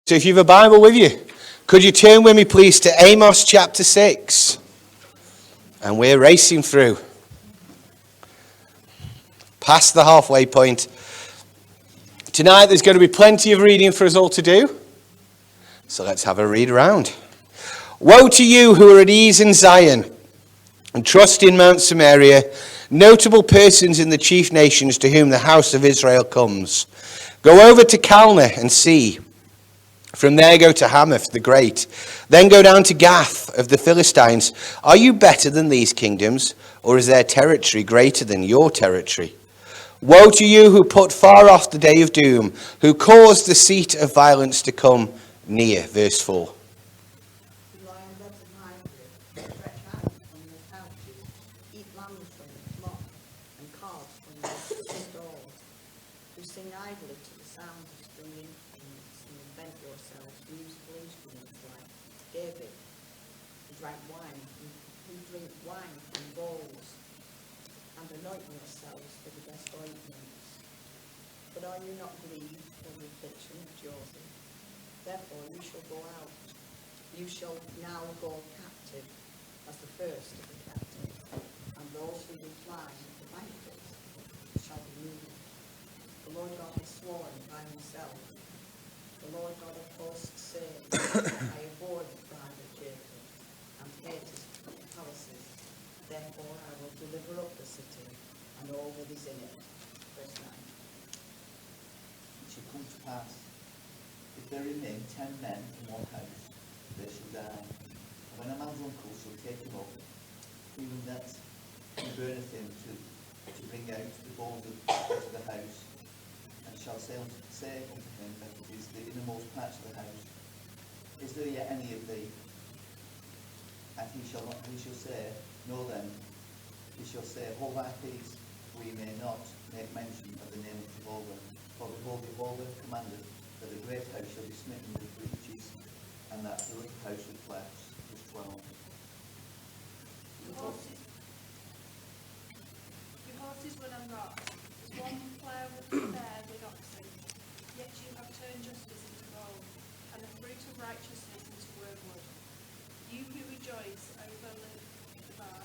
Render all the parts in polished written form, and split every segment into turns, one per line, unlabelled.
So if you have a Bible with you, could you turn with me please to Amos chapter 6? And we're racing through. Past the halfway point. Tonight there's going to be plenty of reading for us all to do. So let's have a read around. Woe to you who are at ease in Zion and trust in Mount Samaria, notable persons in the chief nations to whom the house of Israel comes. Go over to Calneh and see. From there go to Hamath the great. Then go down to Gath of the Philistines. Are you better than these kingdoms, or is their territory greater than your territory? Woe to you who put far off the day of doom, who caused the seat of violence to come near. Verse 4.
You shall now go captive as the first of the captives, and those who recline at the banquets shall be moved. The Lord God has sworn by himself. The Lord God of hosts says, I abhor the pride of Jacob and hate his palaces. Therefore I will deliver up the city and all that is in it. Verse 9.
It shall come to pass, if there remain 10 men in one house, they shall die. And when a man's uncle shall take him up, even that he burneth him to bring out the bones of the house, and shall say unto him that it is the innermost part of the house, is there yet any of thee? And he shall say, No then. He shall say, Hold thy peace, we may not make mention of the name of Jehovah. For behold, Jehovah commanded that the great house shall be smitten with breaches, and that the little house with flaps was 12.
Your horses run on rocks, as one plough with bear with oxen. Yet you have turned justice into gold, and the fruit of righteousness into wormwood. You who rejoice over the bar,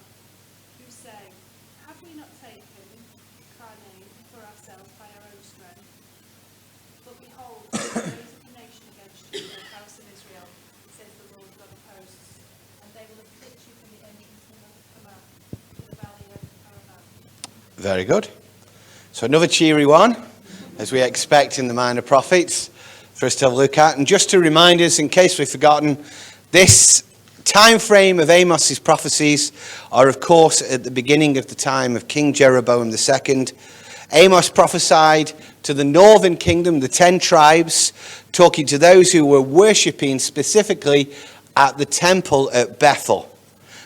who say, Have we not taken Carnaim for ourselves by our own strength? But behold, I will raise up a nation against you, the house of Israel, says the Lord God of hosts, and they will afflict you from the entrance of Hamath to the valley of Arabah.
Very good. So another cheery one, as we expect in the Minor Prophets, for us to have a look at. And just to remind us, in case we've forgotten, this time frame of Amos's prophecies are, of course, at the beginning of the time of King Jeroboam II. Amos prophesied to the northern kingdom, the 10 tribes, talking to those who were worshipping specifically at the temple at Bethel.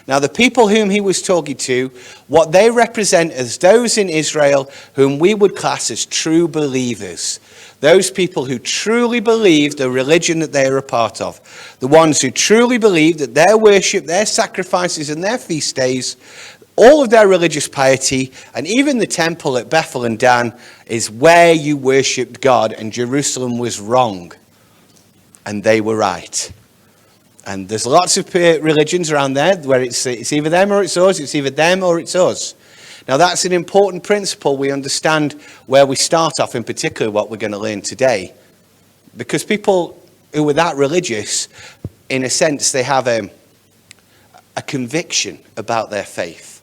Now, the people whom he was talking to, what they represent as those in Israel whom we would class as true believers. Those people who truly believe the religion that they are a part of. The ones who truly believe that their worship, their sacrifices and their feast days, all of their religious piety, and even the temple at Bethel and Dan, is where you worshipped God, and Jerusalem was wrong. And they were right. And there's lots of religions around there where it's either them or it's us, it's either them or it's us. Now that's an important principle we understand where we start off, in particular what we're going to learn today. Because people who are that religious, in a sense, they have a conviction about their faith.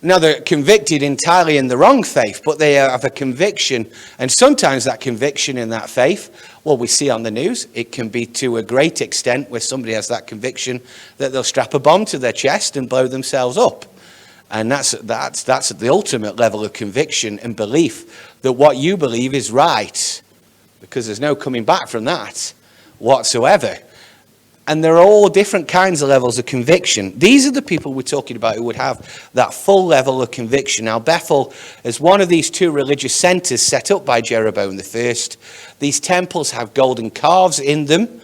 Now, they're convicted entirely in the wrong faith, but they have a conviction. And sometimes that conviction in that faith, well, we see on the news, it can be to a great extent where somebody has that conviction that they'll strap a bomb to their chest and blow themselves up. And that's at the ultimate level of conviction and belief that what you believe is right, because there's no coming back from that whatsoever. And there are all different kinds of levels of conviction. These are the people we're talking about who would have that full level of conviction. Now, Bethel is one of these 2 religious centers set up by Jeroboam I. These temples have golden calves in them.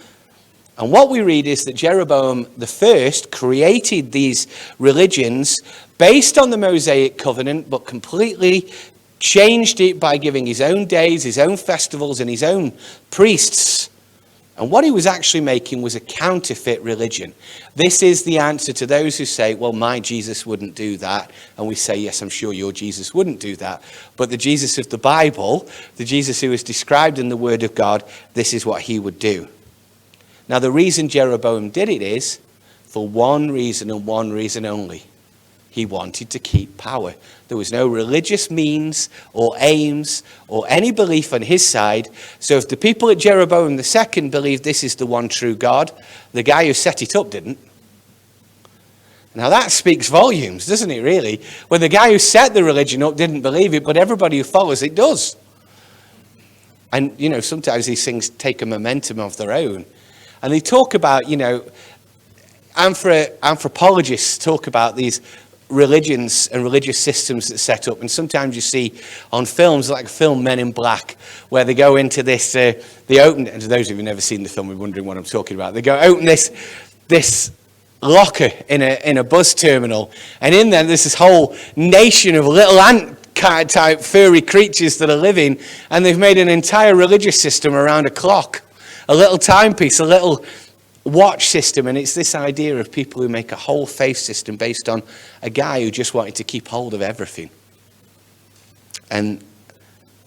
And what we read is that Jeroboam I created these religions based on the Mosaic covenant, but completely changed it by giving his own days, his own festivals, and his own priests. And what he was actually making was a counterfeit religion. This is the answer to those who say, well, my Jesus wouldn't do that. And we say, yes, I'm sure your Jesus wouldn't do that. But the Jesus of the Bible, the Jesus who is described in the Word of God, this is what he would do. Now, the reason Jeroboam did it is for one reason and one reason only. He wanted to keep power. There was no religious means or aims or any belief on his side. So if the people at Jeroboam II believed this is the one true God, the guy who set it up didn't. Now that speaks volumes, doesn't it, really? When the guy who set the religion up didn't believe it, but everybody who follows it does. And, you know, sometimes these things take a momentum of their own. And they talk about, you know, anthropologists talk about these religions and religious systems that set up, and sometimes you see on films like the film Men in Black, where they go into this, they open, and to those of you who've never seen the film, we're wondering what I'm talking about. They go open this locker in a bus terminal, and in there there's this whole nation of little ant type furry creatures that are living, and they've made an entire religious system around a clock, a little timepiece, a little watch system. And it's this idea of people who make a whole faith system based on a guy who just wanted to keep hold of everything. And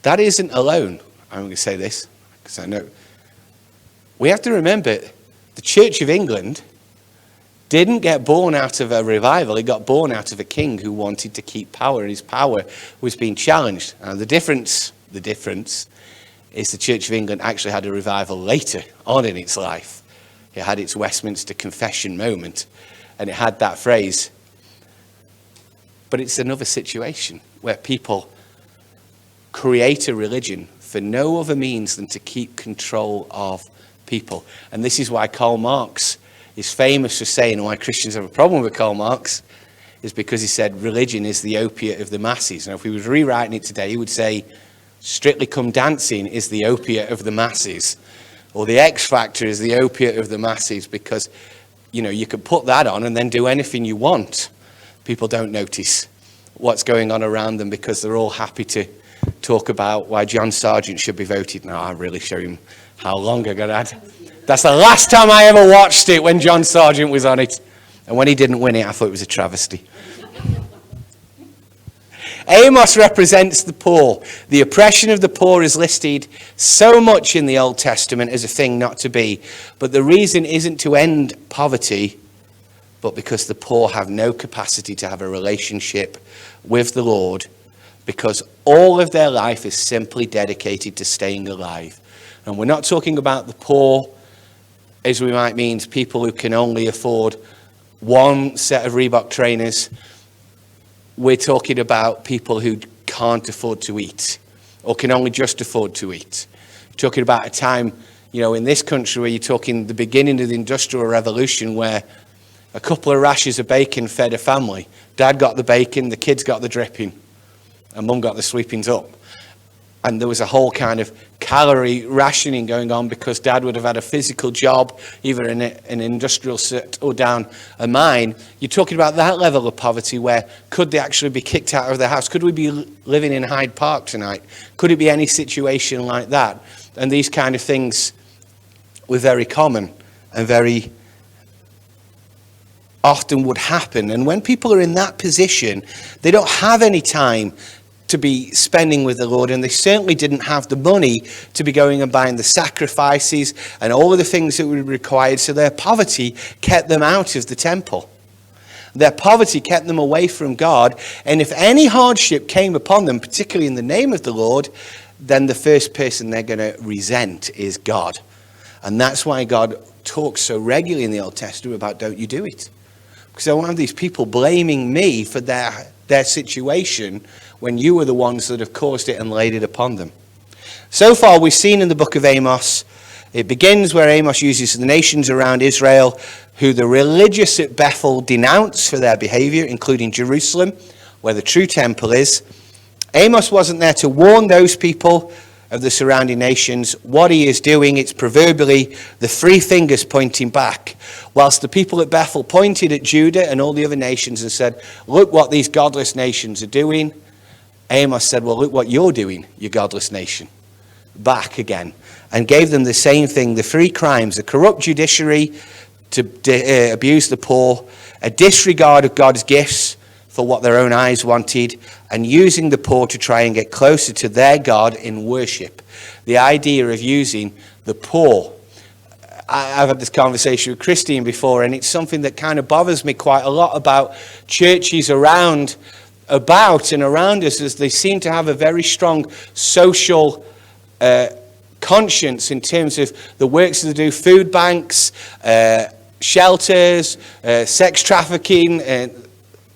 that isn't alone. I'm going to say this because I know we have to remember the Church of England didn't get born out of a revival. It got born out of a king who wanted to keep power, and his power was being challenged. And the difference is the Church of England actually had a revival later on in its life. It had its Westminster Confession moment, and it had that phrase. But it's another situation where people create a religion for no other means than to keep control of people. And this is why Karl Marx is famous for saying, and why Christians have a problem with Karl Marx, is because he said religion is the opiate of the masses. Now, if he was rewriting it today, he would say Strictly Come Dancing is the opiate of the masses. Or the X Factor is the opiate of the masses, because, you know, you can put that on and then do anything you want. People don't notice what's going on around them because they're all happy to talk about why John Sargent should be voted. Now, I really show him how long ago that. That's the last time I ever watched it, when John Sargent was on it. And when he didn't win it, I thought it was a travesty. Amos represents the poor. The oppression of the poor is listed so much in the Old Testament as a thing not to be. But the reason isn't to end poverty, but because the poor have no capacity to have a relationship with the Lord, because all of their life is simply dedicated to staying alive. And we're not talking about the poor as we might mean people who can only afford one set of Reebok trainers. We're talking about people who can't afford to eat, or can only just afford to eat. We're talking about a time, you know, in this country where you're talking the beginning of the Industrial Revolution, where a couple of rashers of bacon fed a family. Dad got the bacon, the kids got the dripping, and Mum got the sweepings up. And there was a whole kind of calorie rationing going on because Dad would have had a physical job, either in an industrial set or down a mine. You're talking about that level of poverty where could they actually be kicked out of their house? Could we be living in Hyde Park tonight? Could it be any situation like that? And these kind of things were very common and very often would happen. And when people are in that position, they don't have any time to be spending with the Lord, and they certainly didn't have the money to be going and buying the sacrifices and all of the things that were required. So their poverty kept them out of the temple. Their poverty kept them away from God. And if any hardship came upon them, particularly in the name of the Lord, then the first person they're going to resent is God. And that's why God talks so regularly in the Old Testament about don't you do it. Because I don't have these people blaming me for their situation when you were the ones that have caused it and laid it upon them. So far, we've seen in the book of Amos, it begins where Amos uses the nations around Israel, who the religious at Bethel denounce for their behavior, including Jerusalem, where the true temple is. Amos wasn't there to warn those people of the surrounding nations. What he is doing, it's proverbially the three fingers pointing back. Whilst the people at Bethel pointed at Judah and all the other nations and said, look what these godless nations are doing, Amos said, well, look what you're doing, you godless nation. Back again. and gave them the same thing, the three crimes: a corrupt judiciary to abuse the poor, a disregard of God's gifts for what their own eyes wanted, and using the poor to try and get closer to their God in worship. The idea of using the poor. I've had this conversation with Christine before, and it's something that kind of bothers me quite a lot about churches around us, as they seem to have a very strong social conscience in terms of the works that they do: food banks, shelters, sex trafficking,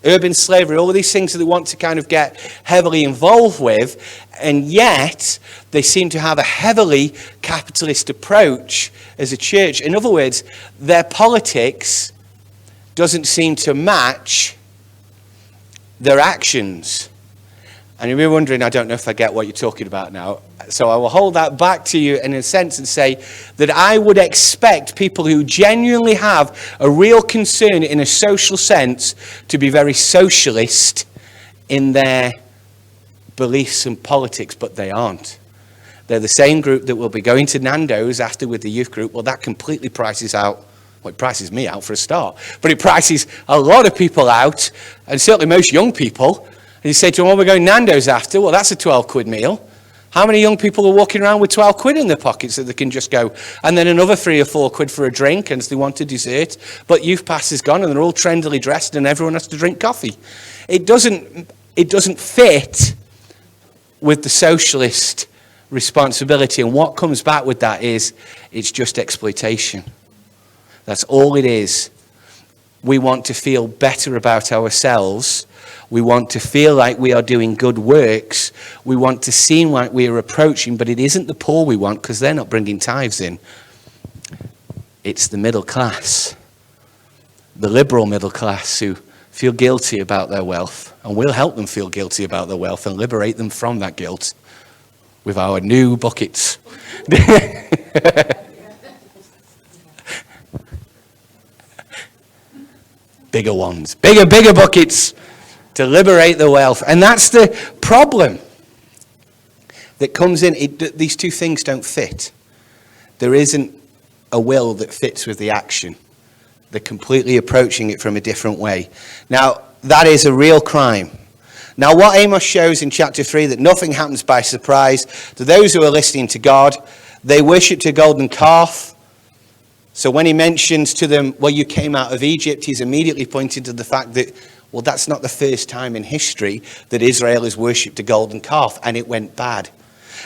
urban slavery, all of these things that they want to kind of get heavily involved with, and yet they seem to have a heavily capitalist approach as a church. In other words, their politics doesn't seem to match their actions. And you'll be wondering, I don't know if I get what you're talking about now. So I will hold that back to you in a sense and say that I would expect people who genuinely have a real concern in a social sense to be very socialist in their beliefs and politics, but they aren't. They're the same group that will be going to Nando's after with the youth group. Well, that completely prices out, well, it prices me out for a start, but it prices a lot of people out, and certainly most young people. And you say to them, well, we're going Nando's after. Well, that's a 12 quid meal. How many young people are walking around with 12 quid in their pockets that they can just go, and then another 3 or 4 quid for a drink, and they want a dessert, but youth pass is gone, and they're all trendily dressed, and everyone has to drink coffee. It doesn't fit with the socialist responsibility, and what comes back with that is it's just exploitation. That's all it is. We want to feel better about ourselves. We want to feel like we are doing good works. We want to seem like we are approaching, but it isn't the poor we want, because they're not bringing tithes in. It's the middle class, the liberal middle class, who feel guilty about their wealth, and we'll help them feel guilty about their wealth and liberate them from that guilt with our new buckets. Bigger ones, bigger buckets to liberate the wealth. And that's the problem that comes in. These two things don't fit. There isn't a will that fits with the action. They're completely approaching it from a different way. Now, that is a real crime. Now, what Amos shows in chapter 3, that nothing happens by surprise. To those who are listening to God, they worshipped a golden calf. So when he mentions to them, well, you came out of Egypt, he's immediately pointing to the fact that, well, that's not the first time in history that Israel has worshipped a golden calf, and it went bad.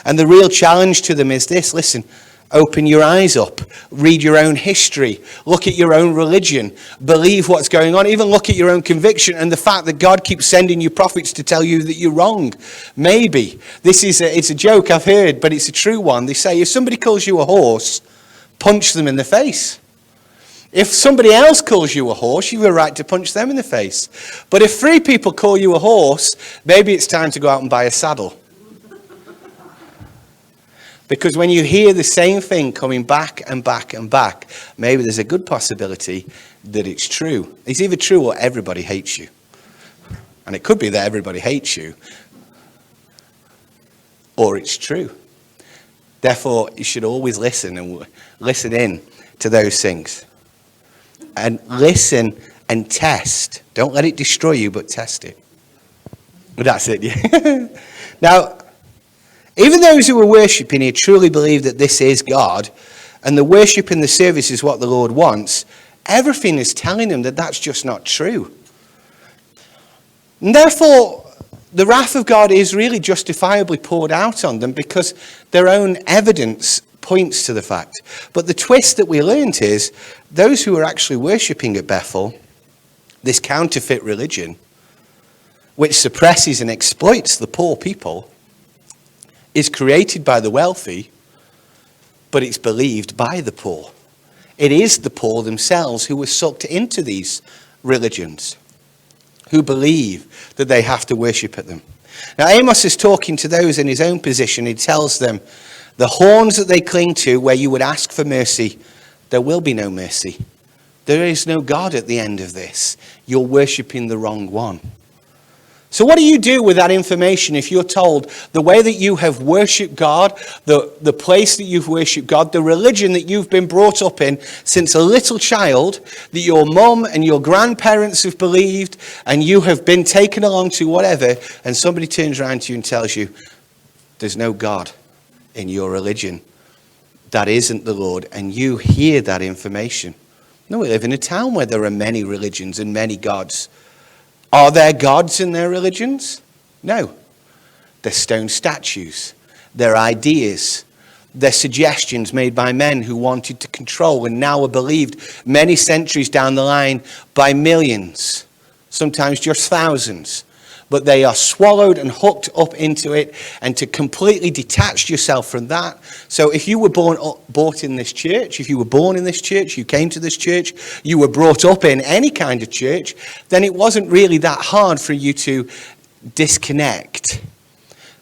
And the real challenge to them is this: listen, open your eyes up, read your own history, look at your own religion, believe what's going on, even look at your own conviction and the fact that God keeps sending you prophets to tell you that you're wrong. Maybe. It's a joke I've heard, but it's a true one. They say if somebody calls you a horse, punch them in the face. If somebody else calls you a horse, you have a right to punch them in the face. But if 3 people call you a horse, maybe it's time to go out and buy a saddle. Because when you hear the same thing coming back and back and back, maybe there's a good possibility that it's true. It's either true or everybody hates you. And it could be that everybody hates you, or it's true. Therefore, you should always listen and listen in to those things. And listen and test. Don't let it destroy you, but test it. But that's it. Yeah. Now, even those who are worshipping here truly believe that this is God, and the worship and the service is what the Lord wants. Everything is telling them that that's just not true. And therefore, the wrath of God is really justifiably poured out on them, because their own evidence points to the fact. But the twist that we learned is those who are actually worshipping at Bethel, this counterfeit religion, which suppresses and exploits the poor people, is created by the wealthy, but it's believed by the poor. It is the poor themselves who were sucked into these religions, who believe that they have to worship at them. Now, Amos is talking to those in his own position. He tells them, the horns that they cling to, where you would ask for mercy, there will be no mercy. There is no God at the end of this. You're worshipping the wrong one. So what do you do with that information if you're told the way that you have worshipped God, the place that you've worshipped God, the religion that you've been brought up in since a little child, that your mum and your grandparents have believed, and you have been taken along to whatever, and somebody turns around to you and tells you, there's no God in your religion. That isn't the Lord, and you hear that information. No, we live in a town where there are many religions and many gods. Are there gods in their religions? No. They're stone statues. They're ideas. They're suggestions made by men who wanted to control and now are believed many centuries down the line by millions, sometimes just thousands. But they are swallowed and hooked up into it, and to completely detach yourself from that. So if you were bought in this church, if you were born in this church, you came to this church, you were brought up in any kind of church, then it wasn't really that hard for you to disconnect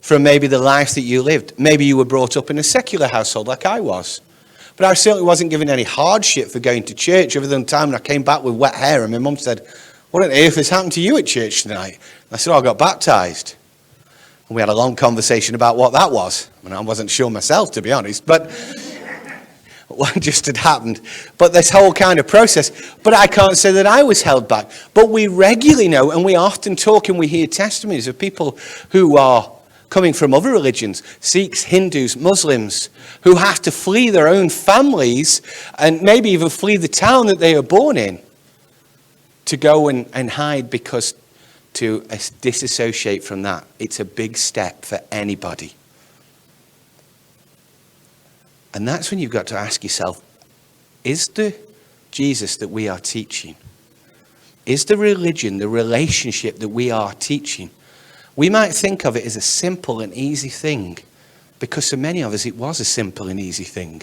from maybe the life that you lived. Maybe you were brought up in a secular household like I was. But I certainly wasn't given any hardship for going to church, other than the time when I came back with wet hair and my mum said, "What on earth has happened to you at church tonight?" I said, "Oh, I got baptised." And we had a long conversation about what that was. I mean, I wasn't sure myself, to be honest, but what just had happened. But this whole kind of process. But I can't say that I was held back. But we regularly know, and we often talk and we hear testimonies of people who are coming from other religions, Sikhs, Hindus, Muslims, who have to flee their own families and maybe even flee the town that they are born in to go and hide, because to disassociate from that, it's a big step for anybody. And that's when you've got to ask yourself, is the Jesus that we are teaching, is the religion, the relationship that we are teaching, we might think of it as a simple and easy thing, because for many of us it was a simple and easy thing.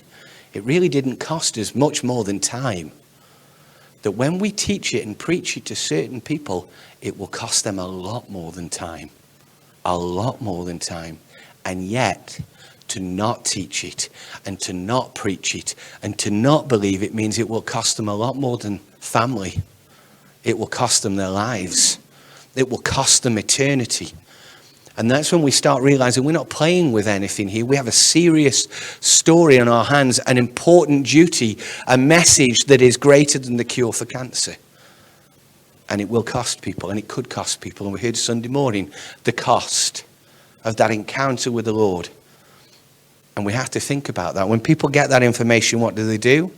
It really didn't cost us much more than time. That when we teach it and preach it to certain people, it will cost them a lot more than time. A lot more than time. And yet, to not teach it and to not preach it and to not believe it means it will cost them a lot more than family. It will cost them their lives. It will cost them eternity. And that's when we start realizing we're not playing with anything here. We have a serious story on our hands, an important duty, a message that is greater than the cure for cancer. And it will cost people, and it could cost people. And we heard Sunday morning the cost of that encounter with the Lord. And we have to think about that. When people get that information, what do?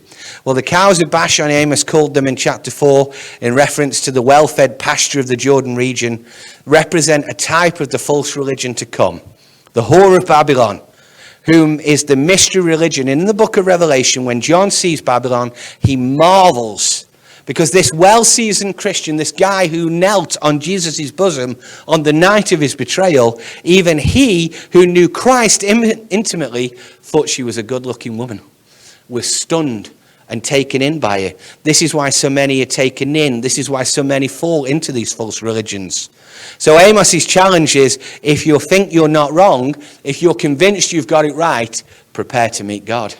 Well, the cows of Bashan, Amos called them in chapter 4, in reference to the well-fed pasture of the Jordan region, represent a type of the false religion to come. The whore of Babylon, whom is the mystery religion. In the book of Revelation, when John sees Babylon, he marvels. Because this well-seasoned Christian, this guy who knelt on Jesus' bosom on the night of his betrayal, even he who knew Christ intimately thought she was a good-looking woman, was stunned and taken in by her. This is why so many are taken in. This is why so many fall into these false religions. So Amos's challenge is, if you think you're not wrong, if you're convinced you've got it right, prepare to meet God.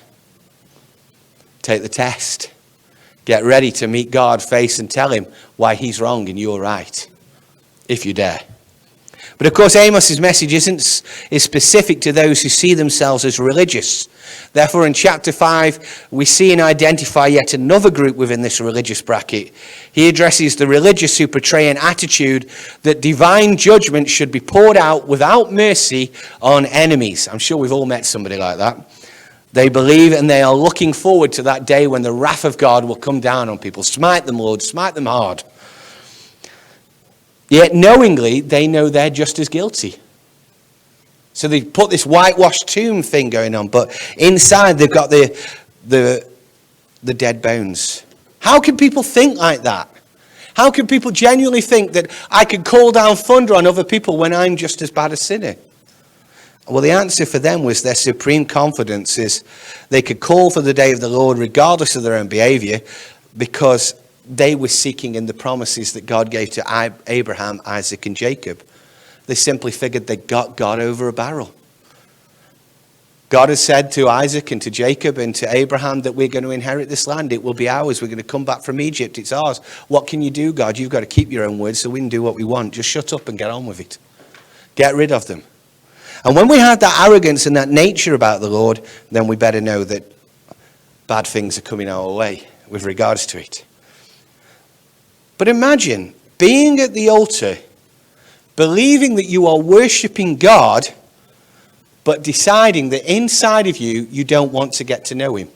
Take the test. Get ready to meet God face and tell him why he's wrong and you're right, if you dare. But of course, Amos's message is specific to those who see themselves as religious. Therefore, in chapter 5, we see and identify yet another group within this religious bracket. He addresses the religious who portray an attitude that divine judgment should be poured out without mercy on enemies. I'm sure we've all met somebody like that. They believe and they are looking forward to that day when the wrath of God will come down on people. Smite them, Lord, smite them hard. Yet knowingly, they know they're just as guilty. So they put this whitewashed tomb thing going on, but inside they've got the dead bones. How can people think like that? How can people genuinely think that I could call down thunder on other people when I'm just as bad a sinner? Well, the answer for them was their supreme confidence is they could call for the day of the Lord regardless of their own behavior, because they were seeking in the promises that God gave to Abraham, Isaac, and Jacob. They simply figured they got God over a barrel. God has said to Isaac and to Jacob and to Abraham that we're going to inherit this land. It will be ours. We're going to come back from Egypt. It's ours. What can you do, God? You've got to keep your own words so we can do what we want. Just shut up and get on with it. Get rid of them. And when we have that arrogance and that nature about the Lord, then we better know that bad things are coming our way with regards to it. But imagine being at the altar, believing that you are worshipping God, but deciding that inside of you, you don't want to get to know him.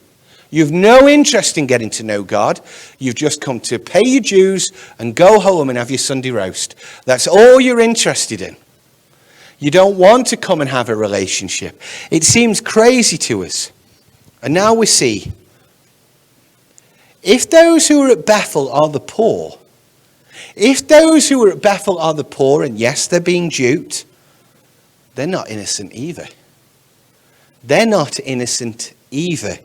You've no interest in getting to know God. You've just come to pay your dues and go home and have your Sunday roast. That's all you're interested in. You don't want to come and have a relationship. It seems crazy to us. And now we see, if those who are at Bethel are the poor, if those who are at Bethel are the poor, and yes, they're being duped, they're not innocent either. They're not innocent either,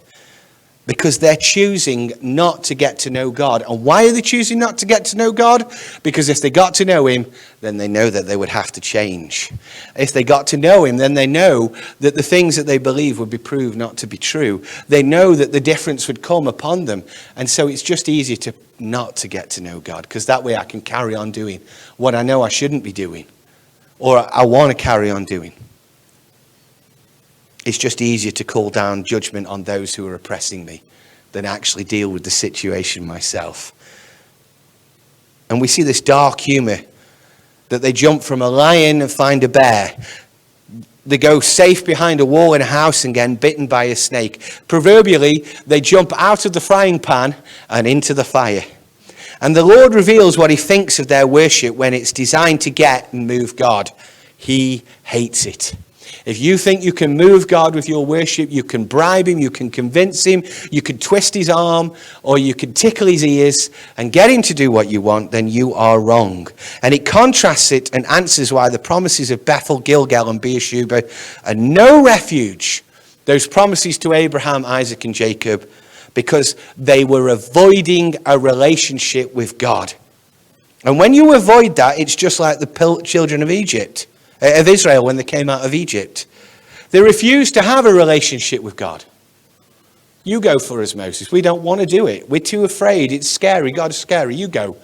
because they're choosing not to get to know God. And why are they choosing not to get to know God? Because if they got to know him, then they know that they would have to change. If they got to know him, then they know that the things that they believe would be proved not to be true. They know that the difference would come upon them. And so it's just easier to not to get to know God, because that way I can carry on doing what I know I shouldn't be doing, or I want to carry on doing. It's just easier to call down judgment on those who are oppressing me than actually deal with the situation myself. And we see this dark humor that they jump from a lion and find a bear. They go safe behind a wall in a house and get bitten by a snake. Proverbially, they jump out of the frying pan and into the fire. And the Lord reveals what he thinks of their worship when it's designed to get and move God. He hates it. If you think you can move God with your worship, you can bribe him, you can convince him, you can twist his arm, or you can tickle his ears and get him to do what you want, then you are wrong. And it contrasts it and answers why the promises of Bethel, Gilgal, and Beersheba are no refuge. Those promises to Abraham, Isaac, and Jacob, because they were avoiding a relationship with God. And when you avoid that, it's just like the children of Israel when they came out of Egypt. They refused to have a relationship with God. You go for us, Moses. We don't want to do it. We're too afraid. It's scary. God's scary. You go.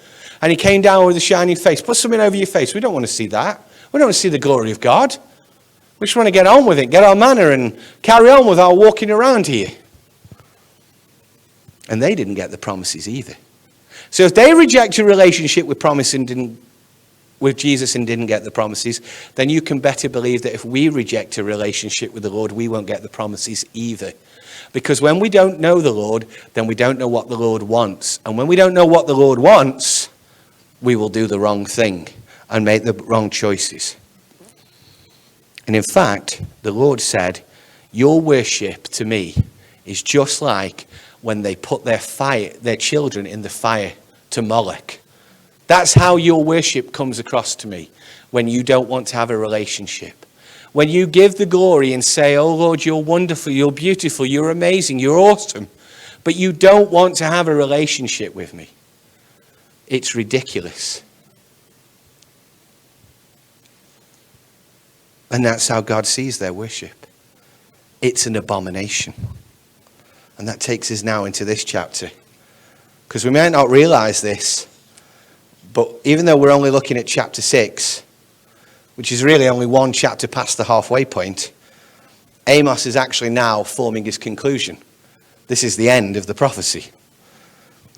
And he came down with a shining face. Put something over your face. We don't want to see that. We don't want to see the glory of God. We just want to get on with it, get our manner, and carry on with our walking around here. And they didn't get the promises either. So if they reject a relationship with Jesus and didn't get the promises, then you can better believe that if we reject a relationship with the Lord, we won't get the promises either. Because when we don't know the Lord, then we don't know what the Lord wants. And when we don't know what the Lord wants, we will do the wrong thing and make the wrong choices. And in fact, the Lord said, your worship to me is just like when they put their children in the fire to Moloch. That's how your worship comes across to me when you don't want to have a relationship. When you give the glory and say, oh Lord, you're wonderful, you're beautiful, you're amazing, you're awesome, but you don't want to have a relationship with me. It's ridiculous. And that's how God sees their worship. It's an abomination. And that takes us now into this chapter. Because we might not realize this, but even though we're only looking at chapter 6, which is really only one chapter past the halfway point, Amos is actually now forming his conclusion. This is the end of the prophecy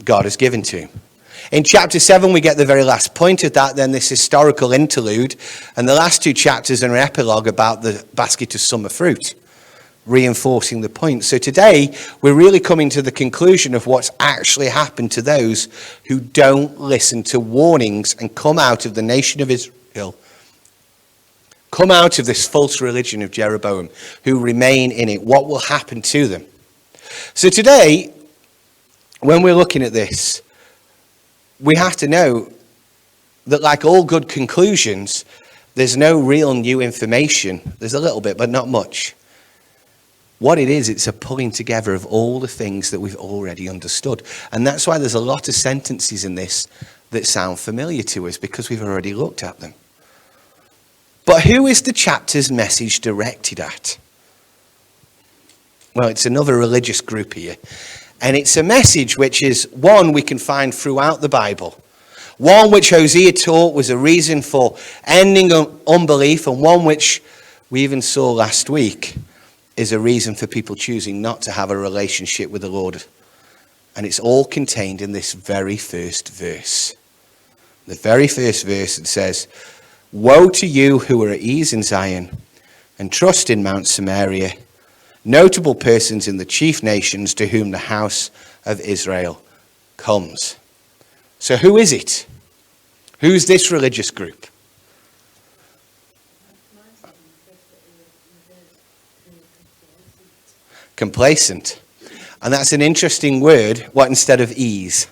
God has given to him. In chapter 7, we get the very last point of that, then this historical interlude, and the last two chapters are an epilogue about the basket of summer fruit, reinforcing the point. So today, we're really coming to the conclusion of what's actually happened to those who don't listen to warnings and come out of the nation of Israel, come out of this false religion of Jeroboam, who remain in it. What will happen to them? So today, when we're looking at this, we have to know that, like all good conclusions, there's no real new information. There's a little bit, but not much. What it is, it's a pulling together of all the things that we've already understood. And that's why there's a lot of sentences in this that sound familiar to us, because we've already looked at them. But who is the chapter's message directed at? Well, it's another religious group here. And it's a message which is one we can find throughout the Bible. One which Hosea taught was a reason for ending unbelief, and one which we even saw last week is a reason for people choosing not to have a relationship with the Lord. And it's all contained in this very first verse. The very first verse, it says, "Woe to you who are at ease in Zion and trust in Mount Samaria, notable persons in the chief nations to whom the house of Israel comes." So who is it? Who's this religious group? Complacent. And that's an interesting word. What instead of ease?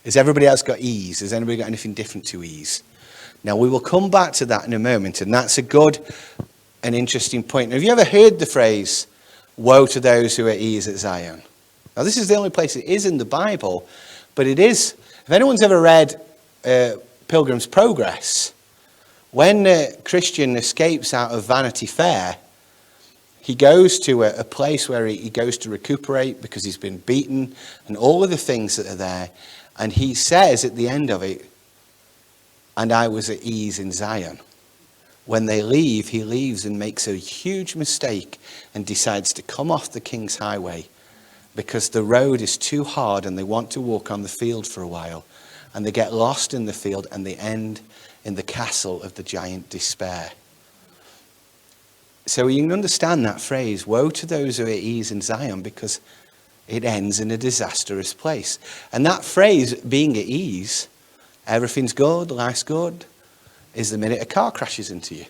Has everybody else got ease? Has anybody got anything different to ease? Now, we will come back to that in a moment, and that's a good and interesting point. Have you ever heard the phrase, "Woe to those who are at ease at Zion"? Now, this is the only place it is in the Bible, but it is, if anyone's ever read Pilgrim's Progress, when Christian escapes out of Vanity Fair, he goes to a place where he goes to recuperate because he's been beaten and all of the things that are there. And he says at the end of it, "And I was at ease in Zion." When they leave, he leaves and makes a huge mistake and decides to come off the King's Highway because the road is too hard and they want to walk on the field for a while. And they get lost in the field and they end in the castle of the giant Despair. So you can understand that phrase, "Woe to those who are at ease in Zion," because it ends in a disastrous place. And that phrase, being at ease, everything's good, life's good, is the minute a car crashes into you.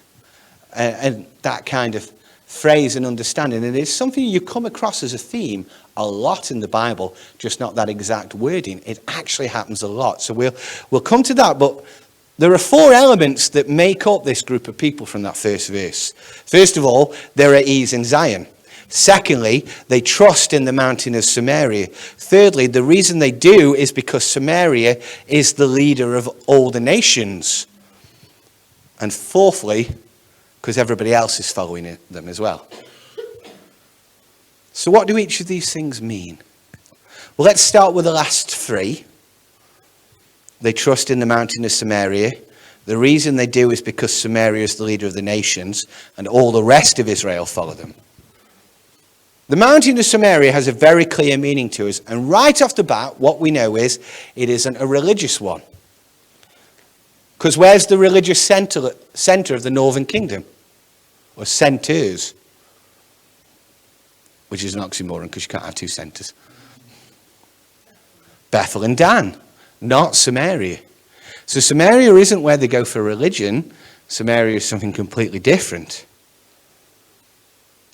And that kind of phrase and understanding. And it's something you come across as a theme a lot in the Bible, just not that exact wording. It actually happens a lot. So we'll come to that. But there are four elements that make up this group of people from that first verse. First of all, they're at ease in Zion. Secondly, they trust in the mountain of Samaria. Thirdly, the reason they do is because Samaria is the leader of all the nations. And fourthly, because everybody else is following them as well. So what do each of these things mean? Well, let's start with the last three. They trust in the mountain of Samaria. The reason they do is because Samaria is the leader of the nations and all the rest of Israel follow them. The mountain of Samaria has a very clear meaning to us. And right off the bat, what we know is it isn't a religious one. Because where's the religious center of the northern kingdom? Or centers? Which is an oxymoron because you can't have two centers. Bethel and Dan, not Samaria. So Samaria isn't where they go for religion. Samaria is something completely different.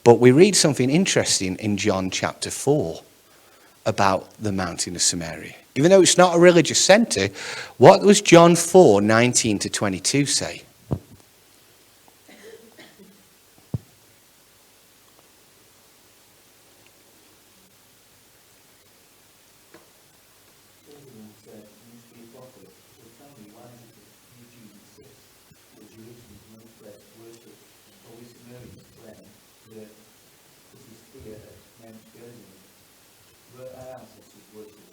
But we read something interesting in John chapter 4 about the mountain of Samaria. Even though it's not a religious center, what does John 4:19 to 22 say?
Solomon said, "You must be a prophet. So tell me, why is it that you Jews insist that Jerusalem is no place of worship, or we Samaritans claim that this is here at Mount Gerizim, where our ancestors worshipped?"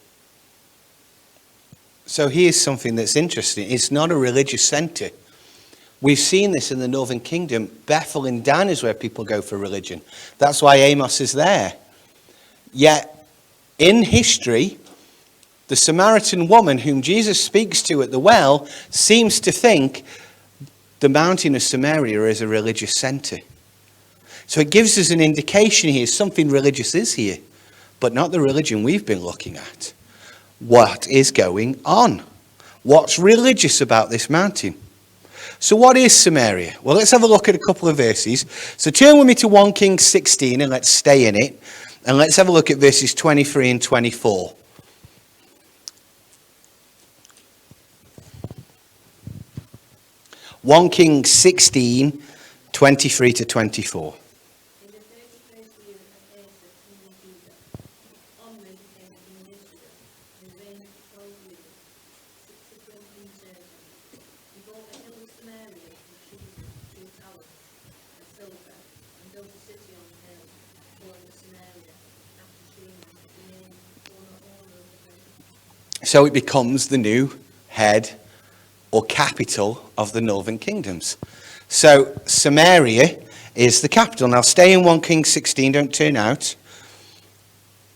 So here's something that's interesting. It's not a religious center. We've seen this in the northern kingdom. Bethel and Dan is where people go for religion. That's why Amos is there. Yet, in history, the Samaritan woman whom Jesus speaks to at the well seems to think the mountain of Samaria is a religious center. So it gives us an indication here something religious is here, but not the religion we've been looking at. What is going on? What's religious about this mountain? So what is Samaria? Well, let's have a look at a couple of verses. So turn with me to 1 Kings 16 and let's stay in it. And let's have a look at verses 23 and 24. 1 Kings 16, 23 to 24.
In the 31st year of Asa, king of Judah, Omri became king of Israel, and reigned for 12 years, 6 of them in Jerusalem. He bought the hill of Samaria from Sheba, 2 talents, and silver, and built a city on the hill.
So it becomes the new head or capital of the northern kingdoms. So Samaria is the capital. Now stay in 1 Kings 16, don't turn out.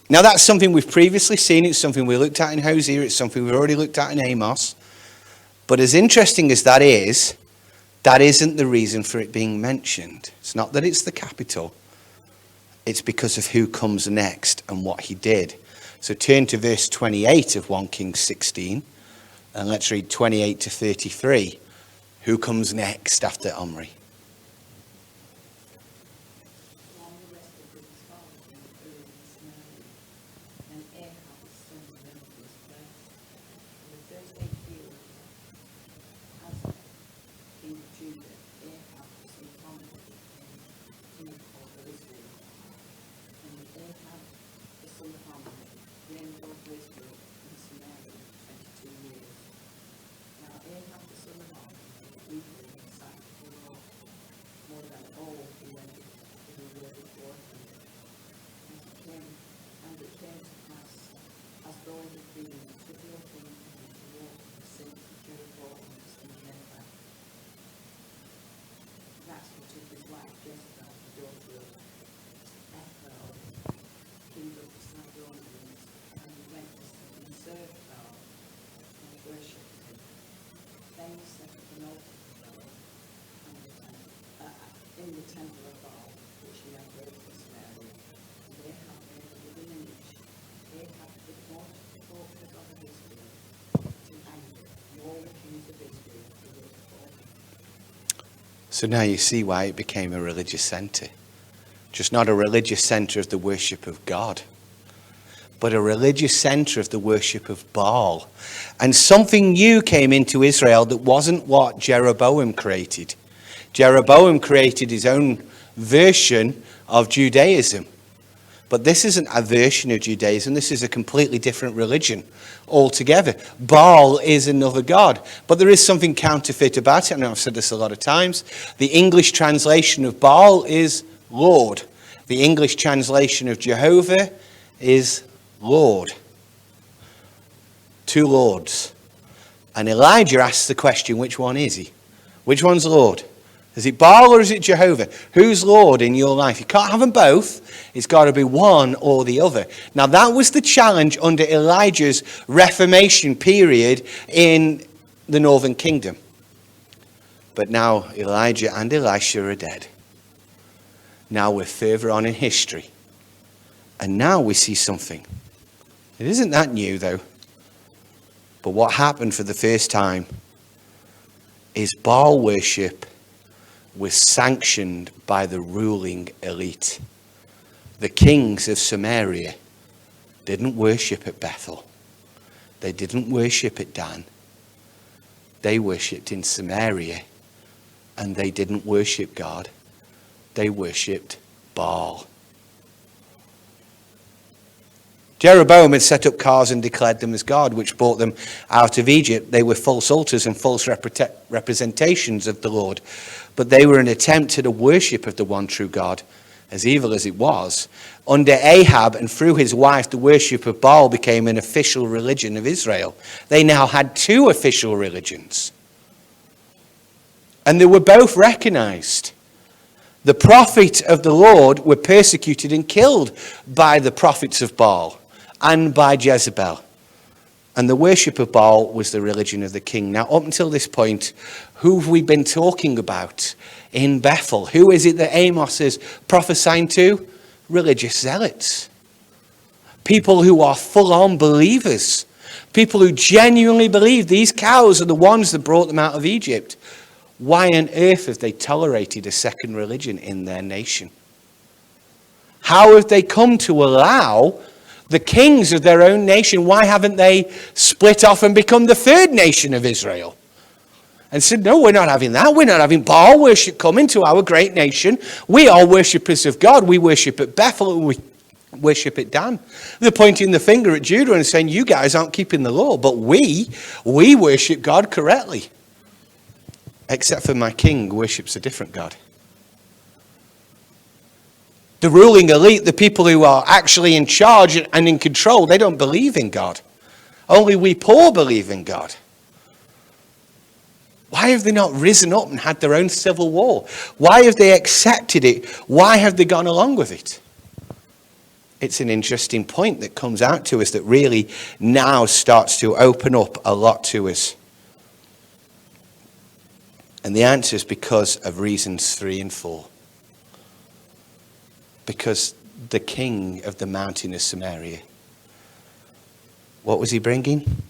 Now that's something we've previously seen. It's something we looked at in Hosea. It's something we've already looked at in Amos. But as interesting as that isn't the reason for it being mentioned. It's not that it's the capital. It's because of who comes next and what he did. So turn to verse 28 of 1 Kings 16. And let's read 28 to 33. Who comes next after Omri?
Along the rest of his father came early in Samaria, and Ahab his son reigned in his place. On the 13th year of Asa, king of Judah, Ahab the son of Omri became king over Israel. And Ahab the son of Omri reigned over Israel in Samaria 22 years. Now Ahab the son of Omri did evil in the sight of the Lord, more than all who went before him. And it came to pass, as though it had been a trivial thing for him to walk in the sin of Jeroboam the son of Nebat, that he took his wife Jezebel, the daughter of Ethel, king of the Sidonians, and he went and served Baal and worshipped him. Then he set up an altar to Baal in the temple of Baal, which he had built in Samaria, and Ahab made a wooden image. Ahab did not provoke the God of Israel to anger, and all the kings of Israel who were before him.
So now you see why it became a religious centre. Just not a religious centre of the worship of God, but a religious centre of the worship of Baal. And something new came into Israel that wasn't what Jeroboam created. Jeroboam created his own version of Judaism. But this isn't a version of Judaism. This is a completely different religion altogether. Baal is another god. But there is something counterfeit about it. I know I've said this a lot of times. The English translation of Baal is Lord. The English translation of Jehovah is Lord. Two lords. And Elijah asks the question, which one is he? Which one's Lord? Is it Baal or is it Jehovah? Who's Lord in your life? You can't have them both. It's got to be one or the other. Now that was the challenge under Elijah's Reformation period in the northern kingdom. But now Elijah and Elisha are dead. Now we're further on in history. And now we see something. It isn't that new though. But what happened for the first time is Baal worship was sanctioned by the ruling elite. The kings of Samaria didn't worship at Bethel. They didn't worship at Dan. They worshipped in Samaria, and they didn't worship God. They worshipped Baal. Jeroboam had set up cars and declared them as God, which brought them out of Egypt. They were false altars and false representations of the Lord. But they were an attempt at a worship of the one true God, as evil as it was. Under Ahab and through his wife, the worship of Baal became an official religion of Israel. They now had two official religions. And they were both recognized. The prophet of the Lord were persecuted and killed by the prophets of Baal and by Jezebel. And the worship of Baal was the religion of the king. Now, up until this point, who have we been talking about in Bethel? Who is it that Amos is prophesying to? Religious zealots. People who are full-on believers. People who genuinely believe these cows are the ones that brought them out of Egypt. Why on earth have they tolerated a second religion in their nation? How have they come to allow the kings of their own nation? Why haven't they split off and become the third nation of Israel? And said, no, we're not having that. We're not having Baal worship come into our great nation. We are worshippers of God. We worship at Bethel and we worship at Dan. They're pointing the finger at Judah and saying, you guys aren't keeping the law, but we worship God correctly. Except for my king worships a different God. The ruling elite, the people who are actually in charge and in control, they don't believe in God. Only we poor believe in God. Why have they not risen up and had their own civil war? Why have they accepted it? Why have they gone along with it? It's an interesting point that comes out to us that really now starts to open up a lot to us. And the answer is because of reasons 3 and 4. Because the king of the mountain of Samaria, what was he bringing?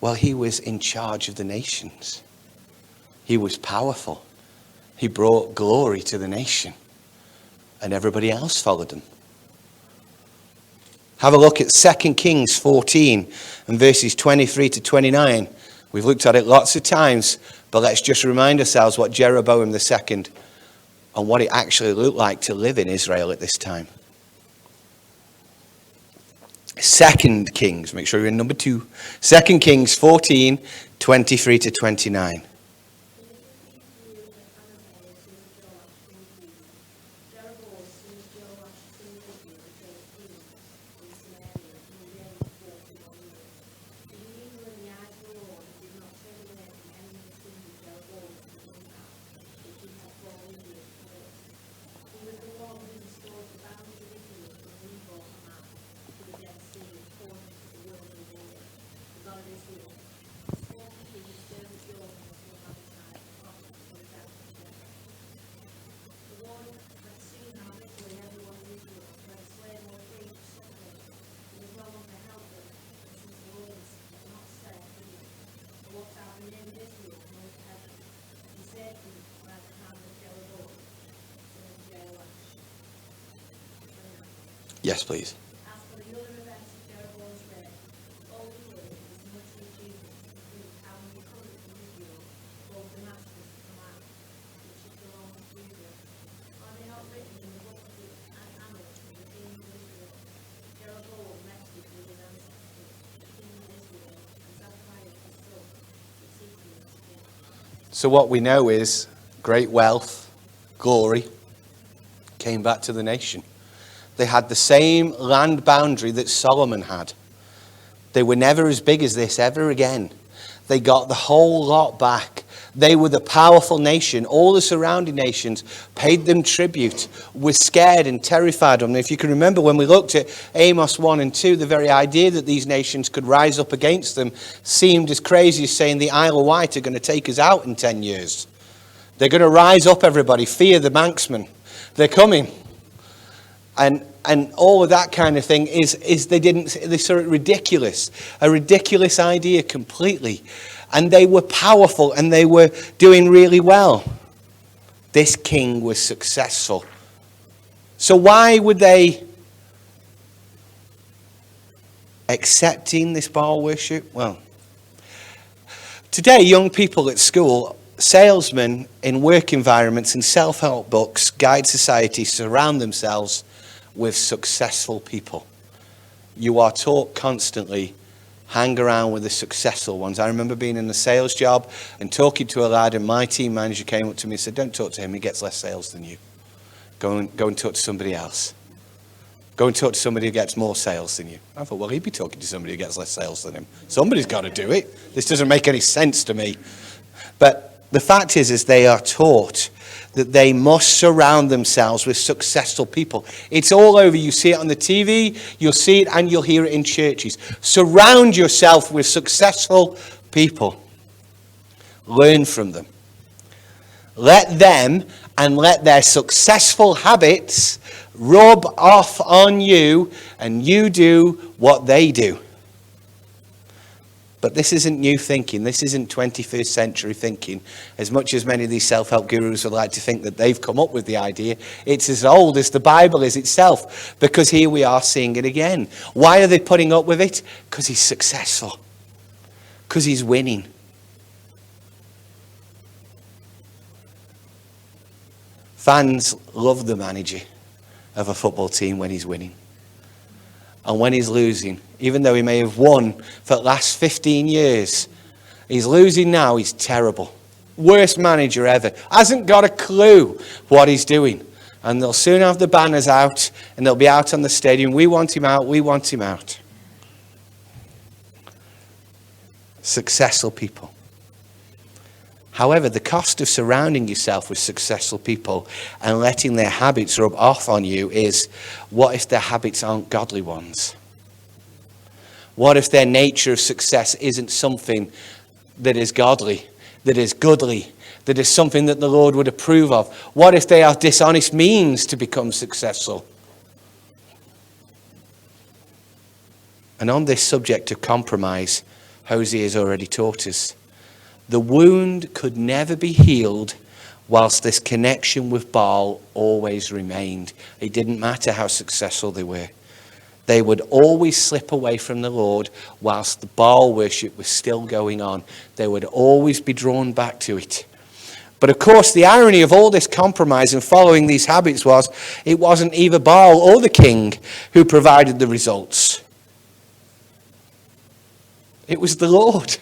Well, he was in charge of the nations. He was powerful. He brought glory to the nation. And everybody else followed him. Have a look at 2 Kings 14 and verses 23 to 29. We've looked at it lots of times, but let's just remind ourselves what Jeroboam II and what it actually looked like to live in Israel at this time. 2 Kings, make sure you're in number 2. 2 Kings 14, 23 to 29. Yes, please.
As for the other events of Jeroboam's reign, all the years was much achievement to prove how many coming from Israel, both Damascus and Hamat, which belong to Judah. Are they not written in the book of the Amos of the king of Israel? Jeroboam rested with his ancestors, the king of Israel, and Zachariah his son, succeeded him as king.
So what we know is great wealth, glory, came back to the nation. They had the same land boundary that Solomon had. They were never as big as this ever again. They got the whole lot back. They were the powerful nation. All the surrounding nations paid them tribute, were scared and terrified of them. If you can remember when we looked at Amos 1 and 2, the very idea that these nations could rise up against them seemed as crazy as saying the Isle of Wight are going to take us out in 10 years. They're going to rise up, everybody. Fear the Manxmen. They're coming. And all of that kind of thing is they saw it ridiculous, a ridiculous idea completely. And they were powerful and they were doing really well. This king was successful. So why would they accepting this Baal worship? Well, today young people at school, salesmen in work environments and self-help books, guide society, surround themselves with successful people. You are taught constantly, hang around with the successful ones. I remember being in a sales job and talking to a lad, and my team manager came up to me and said, don't talk to him, he gets less sales than you. Go and talk to somebody else. Go and talk to somebody who gets more sales than you. I thought, well, he'd be talking to somebody who gets less sales than him. Somebody's got to do it. This doesn't make any sense to me. But the fact is they are taught that they must surround themselves with successful people. It's all over. You see it on the TV, you'll see it, and you'll hear it in churches. Surround yourself with successful people. Learn from them. Let them and let their successful habits rub off on you, and you do what they do. But this isn't new thinking. This isn't 21st century thinking. As much as many of these self-help gurus would like to think that they've come up with the idea, it's as old as the Bible is itself. Because here we are seeing it again. Why are they putting up with it? Because he's successful. Because he's winning. Fans love the manager of a football team when he's winning. And when he's losing, even though he may have won for the last 15 years, he's losing now, he's terrible. worst manager ever. Hasn't got a clue what he's doing. And they'll soon have the banners out, and they'll be out on the stadium. We want him out, we want him out. Successful people. However, the cost of surrounding yourself with successful people and letting their habits rub off on you is, what if their habits aren't godly ones? What if their nature of success isn't something that is godly, that is goodly, that is something that the Lord would approve of? What if they are dishonest means to become successful? And on this subject of compromise, Hosea has already taught us. The wound could never be healed whilst this connection with Baal always remained. It didn't matter how successful they were. They would always slip away from the Lord whilst the Baal worship was still going on. They would always be drawn back to it. But of course, the irony of all this compromise and following these habits was, it wasn't either Baal or the king who provided the results. It was the Lord